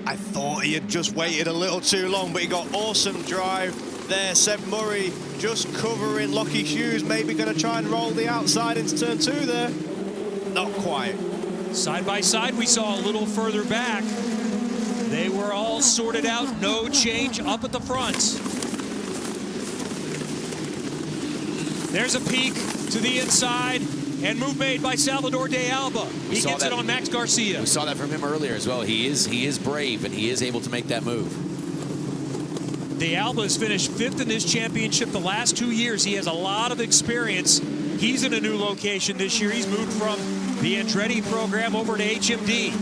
I thought he had just waited a little too long, but he got awesome drive there. Seb Murray just covering Lockie Hughes, maybe going to try and roll the outside into turn 2 there. Not quite. Side by side, we saw a little further back. They were all sorted out, no change up at the front. There's a peek to the inside, and move made by Salvador De Alba. He gets it on Max Garcia. We saw that from him earlier as well. He is brave, and he is able to make that move. De Alba has finished 5th in this championship the last 2 years. He has a lot of experience. He's in a new location this year. He's moved from the Andretti program over to HMD.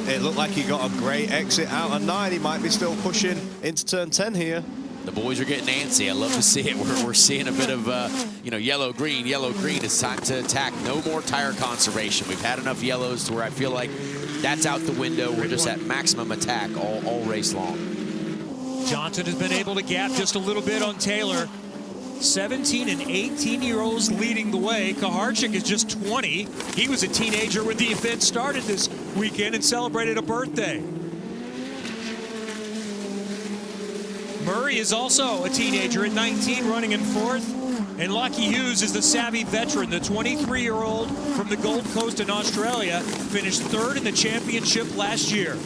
It looked like he got a great exit out of 9. He might be still pushing into turn 10 here. The boys are getting antsy. I love to see it. We're seeing a bit of, yellow, green. It's time to attack. No more tire conservation. We've had enough yellows to where I feel like that's out the window. We're just at maximum attack all race long. Johnson has been able to gap just a little bit on Taylor. 17 and 18-year-olds leading the way. Kaharchik is just 20. He was a teenager when the event started this weekend and celebrated a birthday. Murray is also a teenager at 19, running in 4th. And Lockie Hughes is the savvy veteran. The 23-year-old from the Gold Coast in Australia finished 3rd in the championship last year.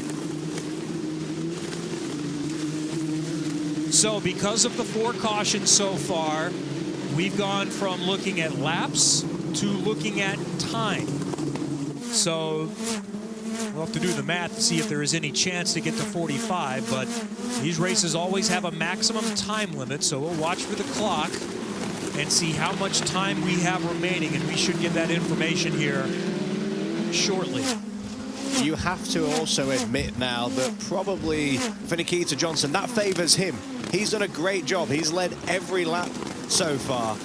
So because of the 4 cautions so far, we've gone from looking at laps to looking at time. So we'll have to do the math to see if there is any chance to get to 45, but these races always have a maximum time limit, so we'll watch for the clock and see how much time we have remaining, and we should get that information here shortly. you have to also admit now that probably for Nikita Johnson, that favors him. He's done a great job. He's led every lap so far.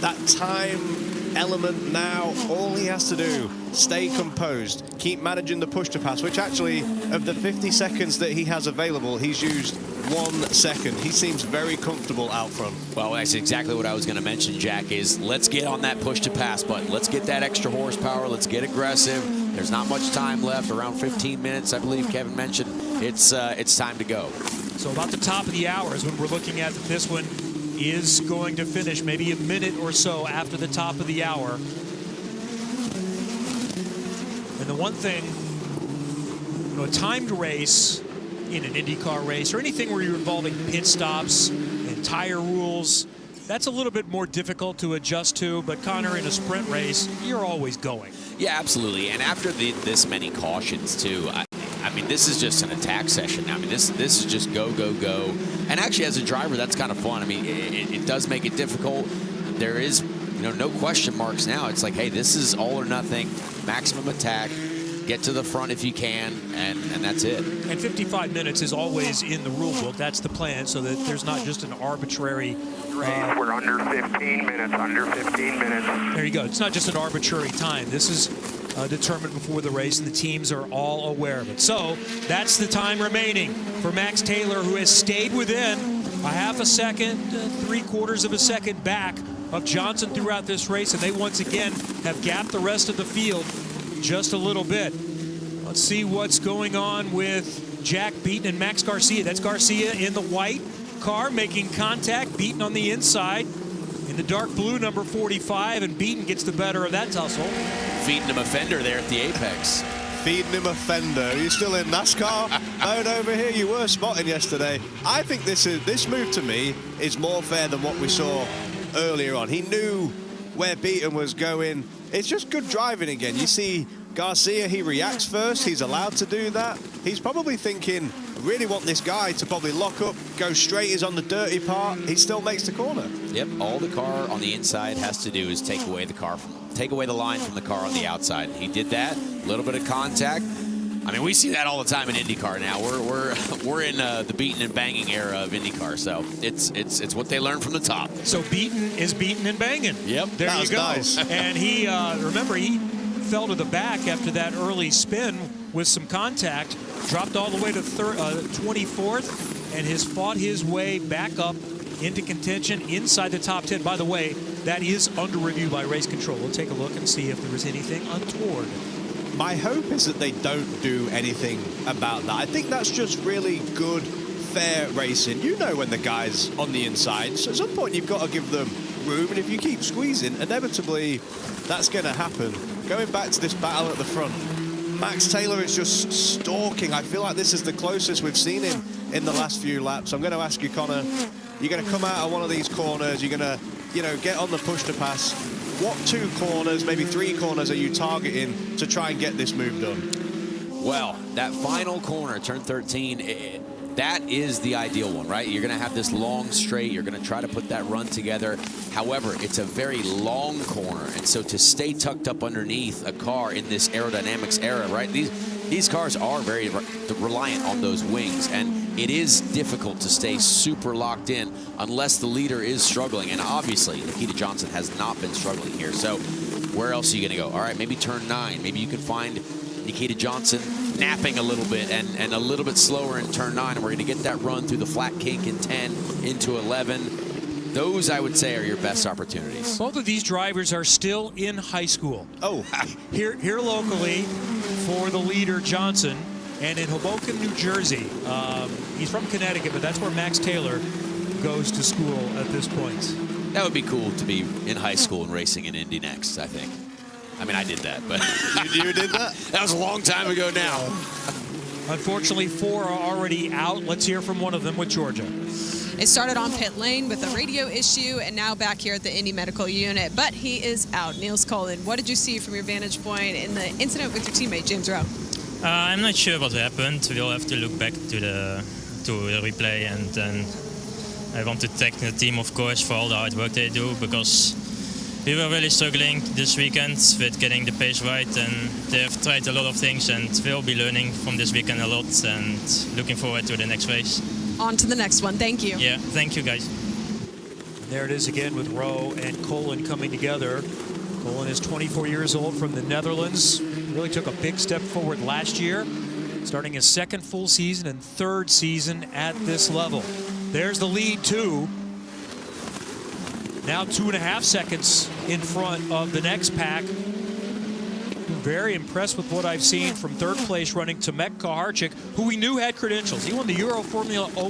That time element now, all he has to do, stay composed, keep managing the push to pass, which actually, of the 50 seconds that he has available, he's used 1 second. He seems very comfortable out front. Well, that's exactly what I was going to mention, Jack, is let's get on that push to pass button. Let's get that extra horsepower. Let's get aggressive. There's not much time left, around 15 minutes, I believe Kevin mentioned. It's time to go. So about the top of the hour is when we're looking at this one is going to finish maybe a minute or so after the top of the hour. And the one thing, you know, a timed race in an IndyCar race or anything where you're involving pit stops and tire rules, that's a little bit more difficult to adjust to. But Connor, in a sprint race, you're always going. Yeah, absolutely. And after this many cautions, too, I mean, this is just an attack session. I mean, this is just go, go, go. And actually, as a driver, that's kind of fun. I mean, it does make it difficult. There is, you know, no question marks now. It's like, hey, this is all or nothing, maximum attack. Get to the front if you can, and that's it. And 55 minutes is always in the rule book. That's the plan, so that there's not just an arbitrary... We're under 15 minutes, under 15 minutes. There you go. It's not just an arbitrary time. This is determined before the race, and the teams are all aware of it. So that's the time remaining for Max Taylor, who has stayed within a half a second, 3/4 of a second back of Johnson throughout this race, and they once again have gapped the rest of the field just a little bit. Let's see what's going on with Jack Beaton and Max Garcia. That's Garcia in the white car making contact. Beaton on the inside in the dark blue, number 45, and Beaton gets the better of that tussle. Feeding him a fender there at the apex. Feeding him a fender. Are you still in NASCAR mode over here? You were spotting yesterday. I think this move to me is more fair than what we saw earlier on. He knew where Beaton was going. It's just good driving again. You see Garcia, he reacts first. He's allowed to do that. He's probably thinking, I really want this guy to probably lock up, go straight. He's on the dirty part. He still makes the corner. Yep, all the car on the inside has to do is take away the line from the car on the outside. He did that, a little bit of contact. I mean, we see that all the time in IndyCar now. We're in the beating and banging era of IndyCar, so it's what they learn from the top. So Beaton is beating and banging. Yep, there you go. Nice. And he remember, he fell to the back after that early spin with some contact, dropped all the way to 24th, and has fought his way back up into contention inside the top 10. By the way, that is under review by race control. We'll take a look and see if there was anything untoward. My hope is that they don't do anything about that. I think that's just really good, fair racing. You know when the guy's on the inside, so at some point you've got to give them room, and if you keep squeezing, inevitably that's going to happen. Going back to this battle at the front, Max Taylor is just stalking. I feel like this is the closest we've seen him in the last few laps. I'm going to ask you, Connor, you're going to come out of one of these corners, you're going to, you know, get on the push to pass. What 2 corners, maybe 3 corners are you targeting to try and get this move done? Well, that final corner, turn 13, that is the ideal one, right? You're going to have this long straight. You're going to try to put that run together. However, it's a very long corner, and so to stay tucked up underneath a car in this aerodynamics era, right? These cars are very reliant on those wings, and it is difficult to stay super locked in unless the leader is struggling, and obviously Nikita Johnson has not been struggling here. So where else are you going to go? All right, maybe turn 9. Maybe you can find Nikita Johnson napping a little bit and a little bit slower in turn 9, and we're going to get that run through the flat kink in 10 into 11. Those, I would say, are your best opportunities. Both of these drivers are still in high school. Oh, here locally for the leader Johnson, and in Hoboken, New Jersey. He's from Connecticut, but that's where Max Taylor goes to school at this point. That would be cool to be in high school and racing in INDYNXT, I think. I mean, I did that, but... you did that? That was a long time ago now. Unfortunately, 4 are already out. Let's hear from one of them with Georgia. It started on pit lane with a radio issue and now back here at the Indy Medical Unit, but he is out. Niels Colin, what did you see from your vantage point in the incident with your teammate, James Rowe? I'm not sure what happened. We'll have to look back to the replay, and then I want to thank the team, of course, for all the hard work they do, because we were really struggling this weekend with getting the pace right, and they have tried a lot of things, and we'll be learning from this weekend a lot, and looking forward to the next race. On to the next one. Thank you. Yeah, thank you, guys. There it is again with Rowe and Colin coming together. Colin is 24 years old from the Netherlands. Really took a big step forward last year, starting his second full season and third season at this level. There's the lead too. Now 2.5 seconds in front of the next pack. Very impressed with what I've seen from third place running Tomek Kaharchik, who we knew had credentials. He won the Euro Formula O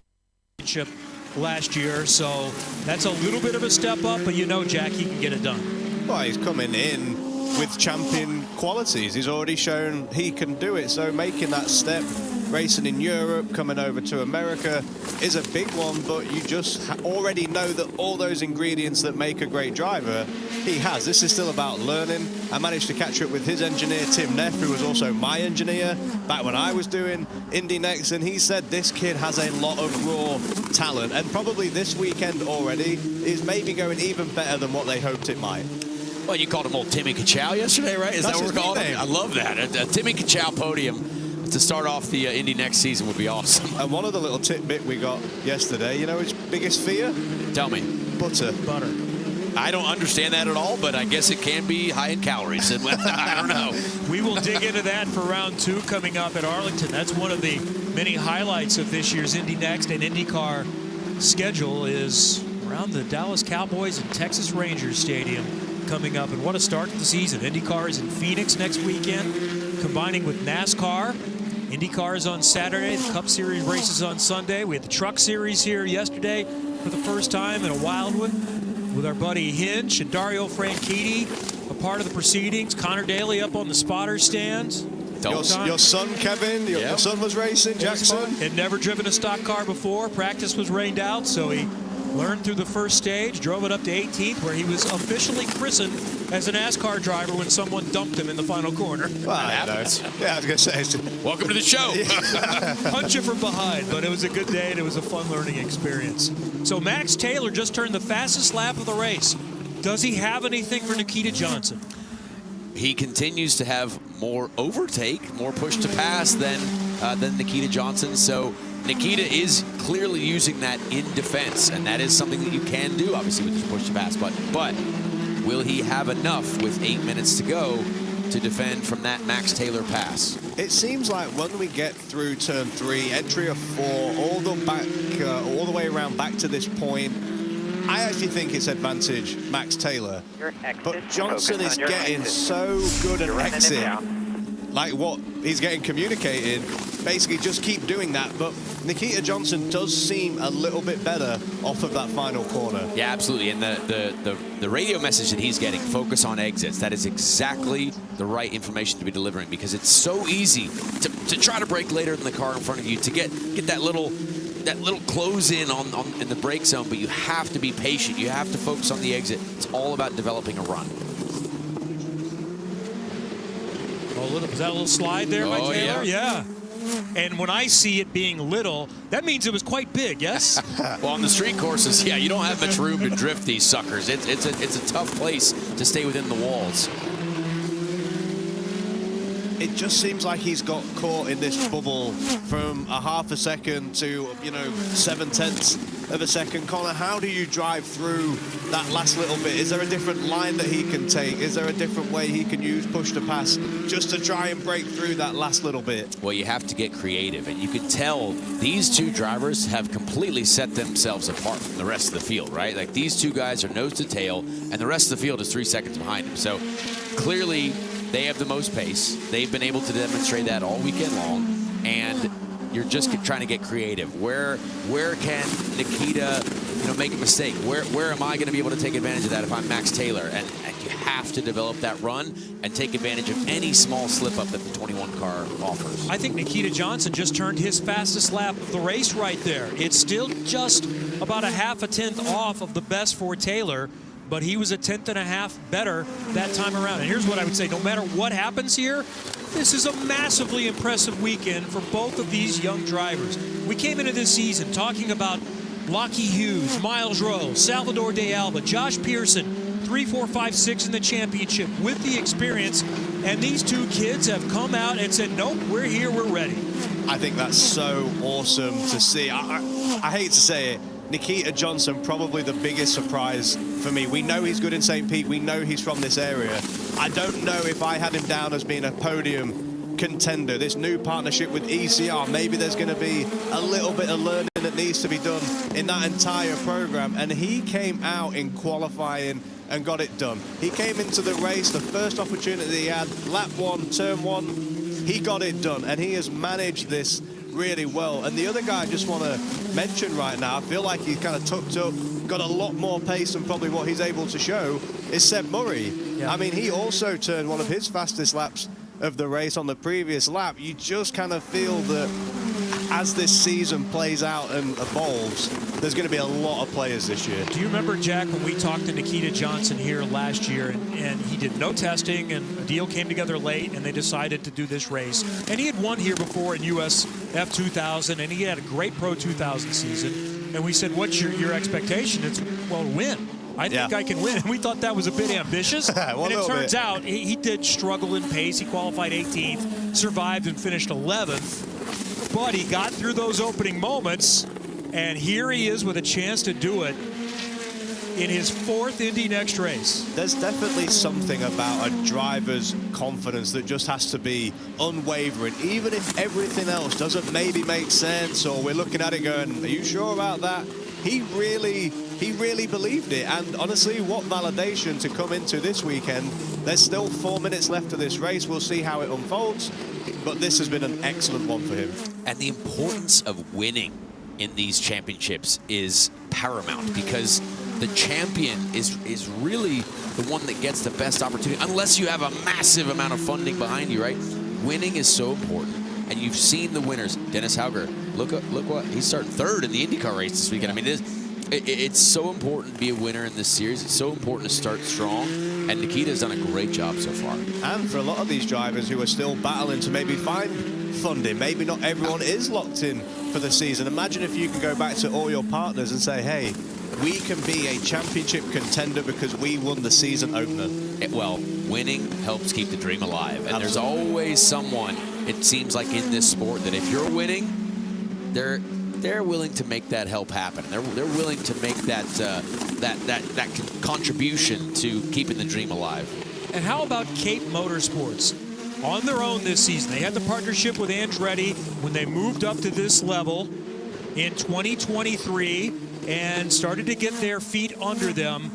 Championship last year, so that's a little bit of a step up, but you know, Jack, he can get it done. Well, he's coming in with champion qualities. He's already shown he can do it, so making that step, racing in Europe, coming over to America is a big one, but you just already know that all those ingredients that make a great driver, he has. This is still about learning. I managed to catch up with his engineer, Tim Neff, who was also my engineer back when I was doing INDYNXT, and he said this kid has a lot of raw talent, and probably this weekend already is maybe going even better than what they hoped it might. Well, you called him old Timmy Kachow yesterday, right? Is that what we're calling him? I love that. A Timmy Kachow podium to start off the INDYNXT season would be awesome. And one other little tidbit we got yesterday, you know his biggest fear? Tell me. Butter. I don't understand that at all, but I guess it can be high in calories. I don't know. We will dig into that for round 2 coming up at Arlington. That's one of the many highlights of this year's INDYNXT and IndyCar schedule is around the Dallas Cowboys and Texas Rangers Stadium coming up. And what a start to the season. IndyCar is in Phoenix next weekend, combining with NASCAR. IndyCar is on Saturday. The Cup Series races on Sunday. We had the Truck Series here yesterday for the first time in a Wildwood with our buddy Hinch and Dario Franchitti, a part of the proceedings. Connor Daly up on the spotter stand. Your son, Kevin, your son was racing, Jackson. Had never driven a stock car before. Practice was rained out, so he learned through the first stage, drove it up to 18th, where he was officially christened as a NASCAR driver when someone dumped him in the final corner. Well, yeah, I was going to say. Welcome to the show. Punch you from behind, but it was a good day and it was a fun learning experience. So Max Taylor just turned the fastest lap of the race. Does he have anything for Nikita Johnson? He continues to have more overtake, more push to pass than Nikita Johnson. So Nikita is clearly using that in defense, and that is something that you can do, obviously, with this push to pass. But will he have enough with 8 minutes to go to defend from that Max Taylor pass? It seems like when we get through turn 3, entry of 4, all the way around back to this point, I actually think it's advantage Max Taylor. But Johnson is getting so good at exit. Like what he's getting communicated, basically just keep doing that. But Nikita Johnson does seem a little bit better off of that final corner. Yeah, absolutely. And the radio message that he's getting, focus on exits, that is exactly the right information to be delivering, because it's so easy to try to brake later than the car in front of you, to get that little close in in the brake zone, but you have to be patient. You have to focus on the exit. It's all about developing a run. Was that a little slide there by Taylor? Yeah. And when I see it being little, that means it was quite big, yes? Well, on the street courses, yeah, you don't have much room to drift these suckers. It's a tough place to stay within the walls. It just seems like he's got caught in this bubble from a half a second to, 0.7 of a second. Connor, how do you drive through that last little bit? Is there a different line that he can take? Is there a different way he can use push to pass just to try and break through that last little bit? Well, you have to get creative, and you can tell these two drivers have completely set themselves apart from the rest of the field, right? Like, these two guys are nose to tail, and the rest of the field is 3 seconds behind them. So clearly they have the most pace. They've been able to demonstrate that all weekend long, and you're just trying to get creative. Where can Nikita, make a mistake? Where am I going to be able to take advantage of that if I'm Max Taylor? And you have to develop that run and take advantage of any small slip-up that the 21 car offers. I think Nikita Johnson just turned his fastest lap of the race right there. It's still just about a half a tenth off of the best for Taylor, but he was a tenth and a half better that time around. And here's what I would say, no matter what happens here, this is a massively impressive weekend for both of these young drivers. We came into this season talking about Lockie Hughes, Miles Rowe, Salvador De Alba, Josh Pearson, 3, 4, 5, 6 in the championship with the experience. And these two kids have come out and said, nope, we're here, we're ready. I think that's so awesome to see. I hate to say it, Nikita Johnson, probably the biggest surprise for me. We know he's good in St. Pete. We know he's from this area. I don't know if I had him down as being a podium contender. This new partnership with ECR, maybe there's going to be a little bit of learning that needs to be done in that entire program. And he came out in qualifying and got it done. He came into the race, the first opportunity he had, lap 1, turn 1, he got it done. And he has managed this really well. And the other guy I just want to mention right now, I feel like he's kind of tucked up, got a lot more pace than probably what he's able to show, is Seb Murray. Yeah. I mean, he also turned one of his fastest laps of the race on the previous lap. You just kind of feel that as this season plays out and evolves, there's going to be a lot of players this year. Do you remember, Jack, when we talked to Nikita Johnson here last year, and he did no testing, and a deal came together late, and they decided to do this race. And he had won here before in US F2000, and he had a great Pro 2000 season. And we said, what's your expectation? It's, well, win. I think I can win. And we thought that was a bit ambitious. Well, and it turns out he did struggle in pace. He qualified 18th, survived and finished 11th. But he got through those opening moments, and here he is with a chance to do it in his 4th INDYNXT race. There's definitely something about a driver's confidence that just has to be unwavering, even if everything else doesn't maybe make sense, or we're looking at it going, are you sure about that? He really believed it, and honestly, what validation to come into this weekend. There's still 4 minutes left of this race. We'll see how it unfolds, but this has been an excellent one for him. And the importance of winning in these championships is paramount, because the champion is really the one that gets the best opportunity, unless you have a massive amount of funding behind you, right? Winning is so important. And you've seen the winners. Dennis Hauger, look what he's starting 3rd in the IndyCar race this weekend. I mean, it's so important to be a winner in this series. It's so important to start strong, and Nikita's done a great job so far. And for a lot of these drivers who are still battling to maybe find funding, maybe not everyone is locked in for the season. Imagine if you can go back to all your partners and say, hey, we can be a championship contender because we won the season opener. Well, winning helps keep the dream alive, and there's always someone, it seems like in this sport, that if you're winning, they're willing to make that help happen. They're willing to make that contribution to keeping the dream alive. And how about Cape Motorsports? On their own this season, they had the partnership with Andretti when they moved up to this level in 2023 and started to get their feet under them.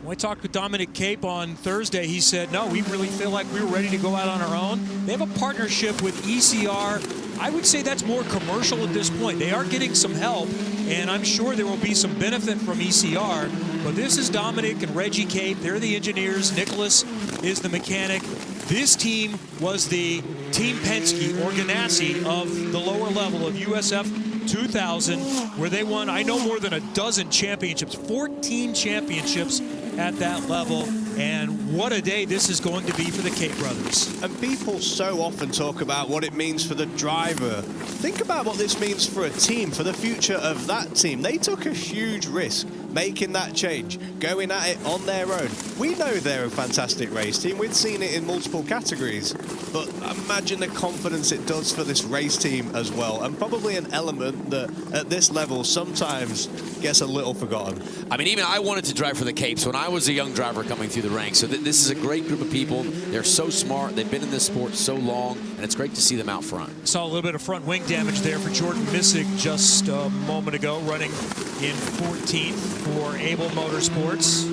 When I talked with Dominic Cape on Thursday, he said, no, we really feel like we were ready to go out on our own. They have a partnership with ECR. I would say that's more commercial at this point. They are getting some help, and I'm sure there will be some benefit from ECR. But this is Dominic and Reggie Cape. They're the engineers. Nicholas is the mechanic. This team was the Team Penske or Ganassi of the lower level of USF 2000, where they won, I know, more than a dozen championships, 14 championships at that level. And what a day this is going to be for the Cape brothers. And people so often talk about what it means for the driver. Think about what this means for a team, for the future of that team. They took a huge risk making that change, going at it on their own. We know they're a fantastic race team. We've seen it in multiple categories. But imagine the confidence it does for this race team as well. And probably an element that at this level sometimes gets a little forgotten. I mean, even I wanted to drive for the Capes when I was a young driver coming through the ranks. So this is a great group of people. They're so smart. They've been in this sport so long, and it's great to see them out front. Saw a little bit of front wing damage there for Jordan Missig just a moment ago, running in 14th for Able Motorsports.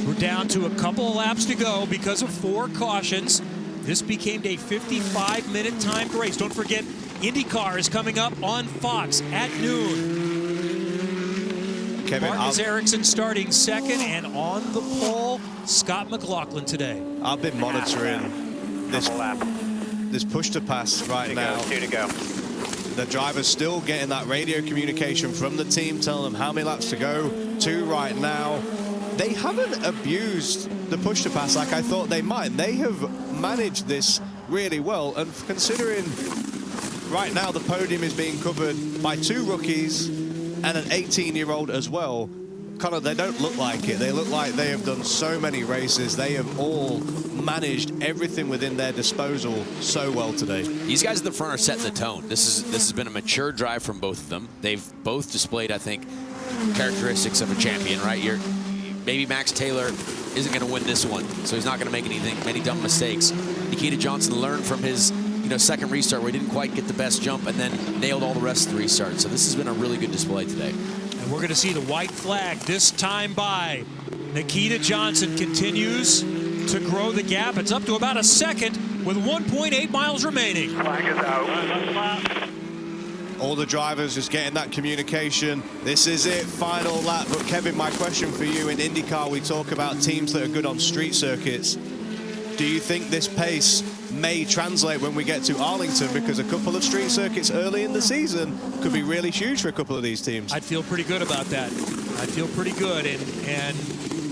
We're down to a couple of laps to go because of 4 cautions. This became a 55-minute timed race. Don't forget, IndyCar is coming up on Fox at noon. Marcus Ericsson starting 2nd, and on the pole, Scott McLaughlin today. I've been monitoring this push to pass right now. 2 to go. The driver's still getting that radio communication from the team telling them how many laps to go. 2 right now. They haven't abused the push to pass like I thought they might. They have managed this really well, and considering right now the podium is being covered by 2 rookies and an 18-year-old as well, Connor, they don't look like it. They look like they have done so many races. They have all managed everything within their disposal so well today. These guys at the front are setting the tone. This has been a mature drive from both of them. They've both displayed, I think, characteristics of a champion, right? Maybe Max Taylor isn't going to win this one, so he's not going to make many dumb mistakes. Nikita Johnson learned from his second restart where he didn't quite get the best jump and then nailed all the rest of the restarts. So this has been a really good display today. And we're going to see the white flag this time by. Nikita Johnson continues to grow the gap. It's up to about a second with 1.8 miles remaining. Flag is out. All the drivers just getting that communication. This is it, final lap. But Kevin, my question for you, in IndyCar, we talk about teams that are good on street circuits. Do you think this pace may translate when we get to Arlington? Because a couple of street circuits early in the season could be really huge for a couple of these teams. I'd feel pretty good about that. I feel pretty good. And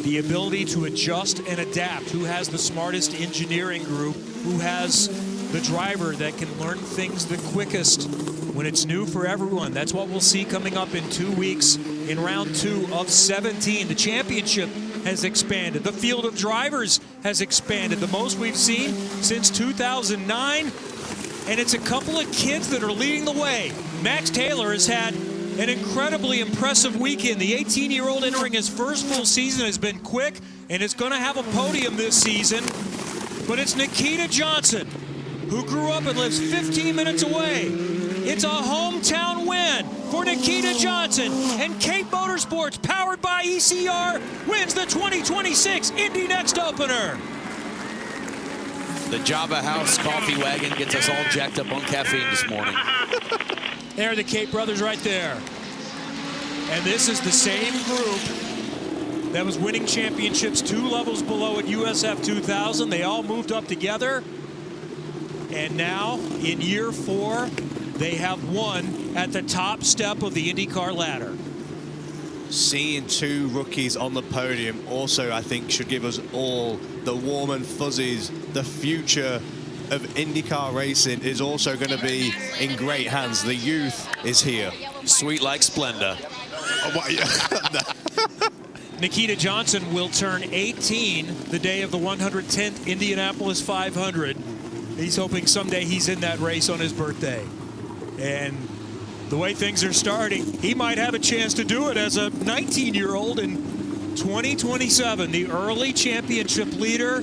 the ability to adjust and adapt. Who has the smartest engineering group? Who has the driver that can learn things the quickest when it's new for everyone? That's what we'll see coming up in 2 weeks in round 2 of 17. The championship has expanded. The field of drivers has expanded. The most we've seen since 2009. And it's a couple of kids that are leading the way. Max Taylor has had an incredibly impressive weekend. The 18-year-old entering his first full season has been quick and is going to have a podium this season. But it's Nikita Johnson, who grew up and lives 15 minutes away. It's a hometown win for Nikita Johnson, and Cape Motorsports, powered by ECR, wins the 2026 INDYNXT opener. The Java House coffee wagon gets us all jacked up on caffeine this morning. There are the Cape brothers right there. And this is the same group that was winning championships 2 levels below at USF 2000. They all moved up together. And now, in year 4, they have won at the top step of the IndyCar ladder. Seeing 2 rookies on the podium also, I think, should give us all the warm and fuzzies. The future of IndyCar racing is also going to be in great hands. The youth is here. Sweet like Splenda. Nikita Johnson will turn 18 the day of the 110th Indianapolis 500. He's hoping someday he's in that race on his birthday. And the way things are starting, he might have a chance to do it as a 19-year-old in 2027. The early championship leader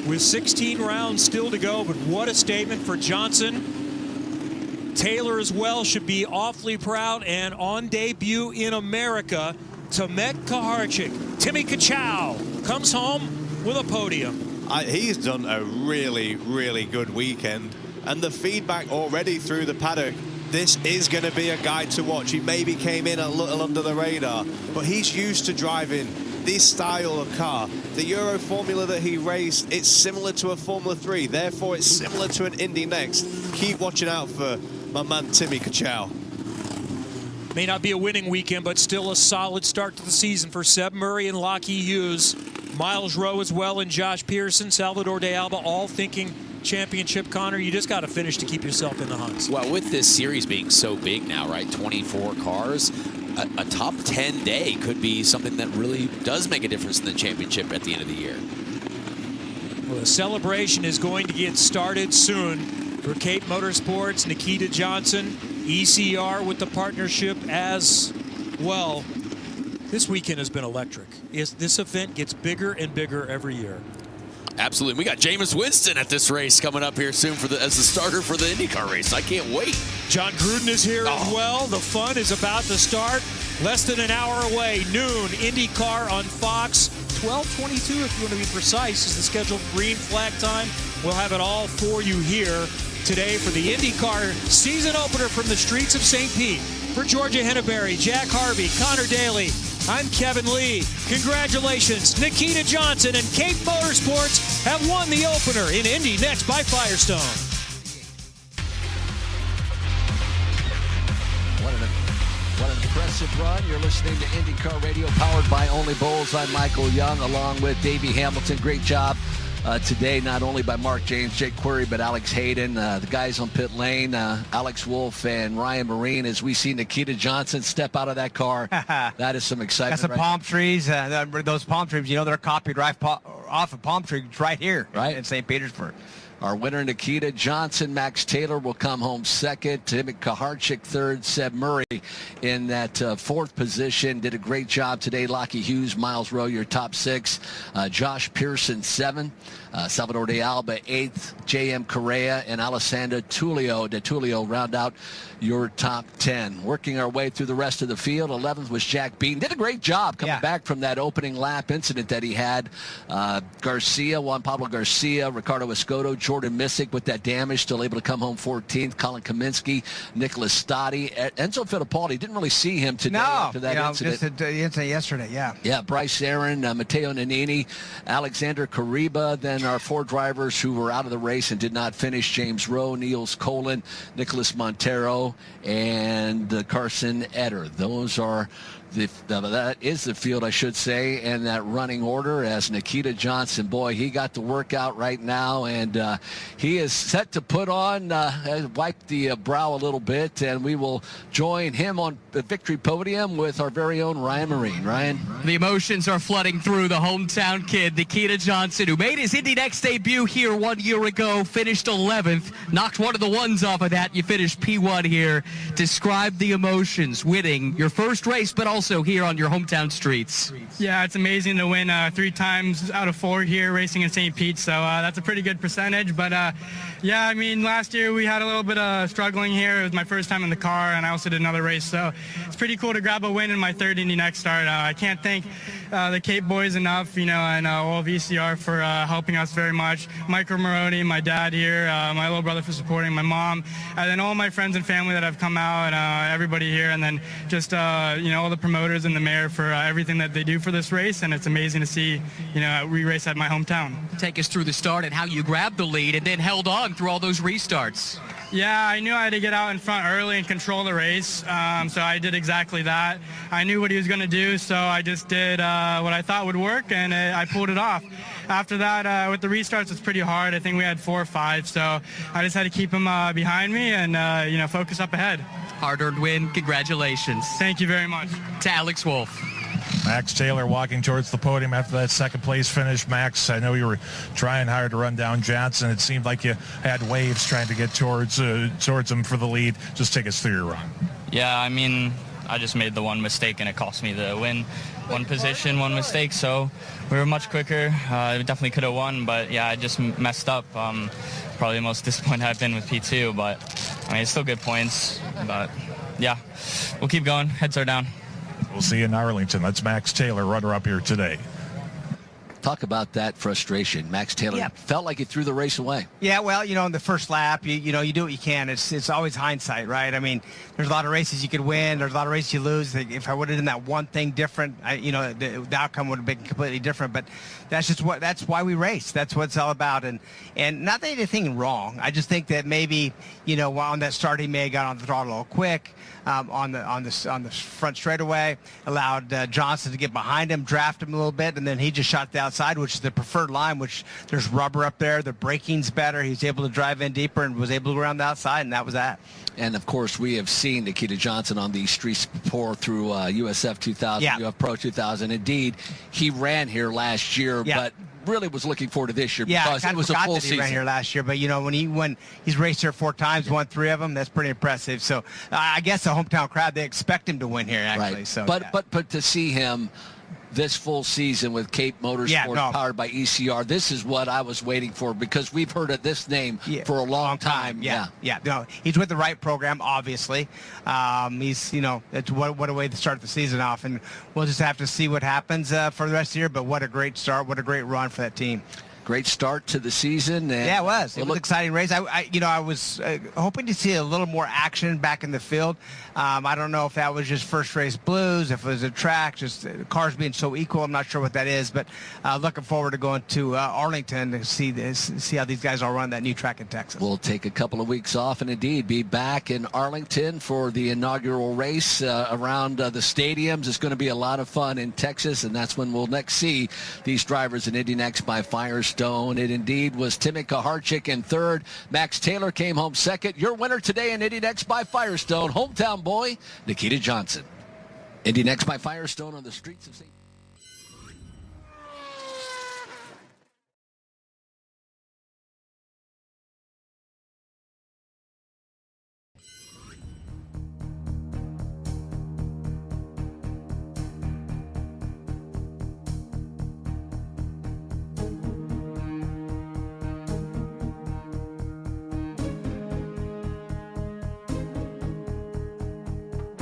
with 16 rounds still to go. But what a statement for Johnson. Taylor as well should be awfully proud. And on debut in America, Tomek Kaharchik, Timmy Kachow, comes home with a podium. He's done a really, really good weekend. And the feedback already through the paddock, this is going to be a guy to watch. He maybe came in a little under the radar, but he's used to driving this style of car. The Euro Formula that he raced, it's similar to a Formula 3. Therefore, it's similar to an INDYNXT. Keep watching out for my man, Timmy Kachow. May not be a winning weekend, but still a solid start to the season for Seb Murray and Lockie Hughes. Miles Rowe as well, and Josh Pearson, Salvador de Alba, all thinking championship. Connor, you just got to finish to keep yourself in the hunt. Well, with this series being so big now, right, 24 cars, a top 10 day could be something that really does make a difference in the championship at the end of the year. Well, the celebration is going to get started soon for Cape Motorsports, Nikita Johnson, ECR with the partnership as well. This weekend has been electric. This event gets bigger and bigger every year. Absolutely. We got Jameis Winston at this race coming up here soon as the starter for the IndyCar race. I can't wait. John Gruden is here as well. The fun is about to start. Less than an hour away, noon, IndyCar on Fox. 12:22, if you want to be precise, is the scheduled green flag time. We'll have it all for you here today for the IndyCar season opener from the streets of St. Pete. For Georgia Henneberry, Jack Harvey, Connor Daly, I'm Kevin Lee. Congratulations, Nikita Johnson and Cape Motorsports have won the opener in INDYNXT by Firestone. What an impressive run. You're listening to IndyCar Radio, powered by Only Bowls. I'm Michael Young, along with Davey Hamilton. Great job today, not only by Mark James, Jake Query, but Alex Hayden, the guys on pit lane, Alex Wolf and Ryan Marine, as we see Nikita Johnson step out of that car. That is some excitement. That's the palm trees. Those palm trees, they're copied right off of palm trees right here in St. Petersburg. Our winner, Nikita Johnson. Max Taylor will come home second. Timmy Kaharchik third. Seb Murray in that fourth position. Did a great job today. Lockie Hughes, Miles Rowe, your top six. Josh Pearson, 7. Salvador de Alba, 8th. J.M. Correa and Alessandro de Tullio round out your top 10. Working our way through the rest of the field. 11th was Jack Bean. Did a great job coming back from that opening lap incident that he had. Garcia, Juan Pablo Garcia, Ricardo Escoto, Jordan Missick with that damage, still able to come home 14th. Colin Kaminsky, Nicholas Stoddy, Enzo Fittipaldi. Didn't really see him today after that incident. Just the incident yesterday, Yeah, Bryce Aaron, Matteo Nannini, Alexander Kariba, then our 4 drivers who were out of the race and did not finish: James Rowe, Niels Colin, Nicholas Montero, and Carson Etter. Those are that is the field, I should say, and that running order as Nikita Johnson, boy, he got to work out right now, and he is set to put on, wipe the brow a little bit, and we will join him on the victory podium with our very own Ryan Marine. Ryan? The emotions are flooding through the hometown kid, Nikita Johnson, who made his INDYNXT debut here 1 year ago, finished 11th, knocked one of the ones off of that. You finished P1 here. Describe the emotions, winning your first race, but also here on your hometown streets. Yeah, it's amazing to win 3 times out of 4 here racing in St. Pete, so that's a pretty good percentage. But yeah, I mean, last year we had a little bit of struggling here. It was my first time in the car, and I also did another race, so it's pretty cool to grab a win in my 3rd INDYNXT start. I can't thank the Cape boys enough, and all VCR for helping us very much. Mike Maroney, my dad here, my little brother for supporting, my mom, and then all my friends and family that have come out, everybody here, and then just all the promoters and the mayor for everything that they do for this race, and it's amazing to see we race at my hometown. Take us through the start and how you grabbed the lead and then held on through all those restarts. Yeah, I knew I had to get out in front early and control the race, so I did exactly that. I knew what he was going to do, so I just did what I thought would work, and I pulled it off. After that, with the restarts, it's pretty hard. I think we had 4 or 5, so I just had to keep him behind me and focus up ahead. Hard-earned win. Congratulations. Thank you very much. To Alex Wolf. Max Taylor walking towards the podium after that second place finish. Max, I know you were trying hard to run down Johnson. It seemed like you had waves trying to get towards him for the lead. Just take us through your run. Yeah, I mean, I just made the one mistake and it cost me the win. One position, one mistake, so we were much quicker. We definitely could have won, but yeah, I just messed up. Probably the most disappointed I've been with P2, but I mean, it's still good points. But yeah, we'll keep going. Heads are down. We'll see you in Arlington. That's Max Taylor, runner-up here today. Talk about that frustration. Max Taylor felt like he threw the race away. Yeah, well, in the first lap, you do what you can. It's always hindsight, right? I mean, there's a lot of races you could win. There's a lot of races you lose. If I would have done that one thing different, the outcome would have been completely different. But that's why we race. That's what it's all about. And not that anything wrong. I just think that maybe, on that start he may have got on the throttle a little quick. On the front straightaway, allowed Johnson to get behind him, draft him a little bit, and then he just shot the outside, which is the preferred line, which there's rubber up there. The braking's better. He's able to drive in deeper and was able to go around the outside, and that was that. And, of course, we have seen Nikita Johnson on these streets before through USF 2000, UF Pro 2000. Indeed, he ran here last year, but really was looking forward to this year because it was a full season. He ran here last year, but when he's raced here 4 times, won 3 of them, that's pretty impressive. So I guess the hometown crowd, they expect him to win here actually. Right. So, but to see him this full season with Cape Motorsports powered by ECR, this is what I was waiting for because we've heard of this name for a long time. No, he's with the right program, obviously. He's, it's what a way to start the season off, and we'll just have to see what happens for the rest of the year, but what a great start, what a great run for that team. Great start to the season. And it was an exciting race. I was hoping to see a little more action back in the field. I don't know if that was just first race blues, if it was a track, just cars being so equal. I'm not sure what that is, but looking forward to going to Arlington to see how these guys all run that new track in Texas. We'll take a couple of weeks off and indeed be back in Arlington for the inaugural race around the stadiums. It's going to be a lot of fun in Texas, and that's when we'll next see these drivers in INDYNXT by Firestone. Firestone. It indeed was Timmy Kaharchik in third. Max Taylor came home second. Your winner today in INDYNXT by Firestone, hometown boy, Nikita Johnson. INDYNXT by Firestone on the streets of St.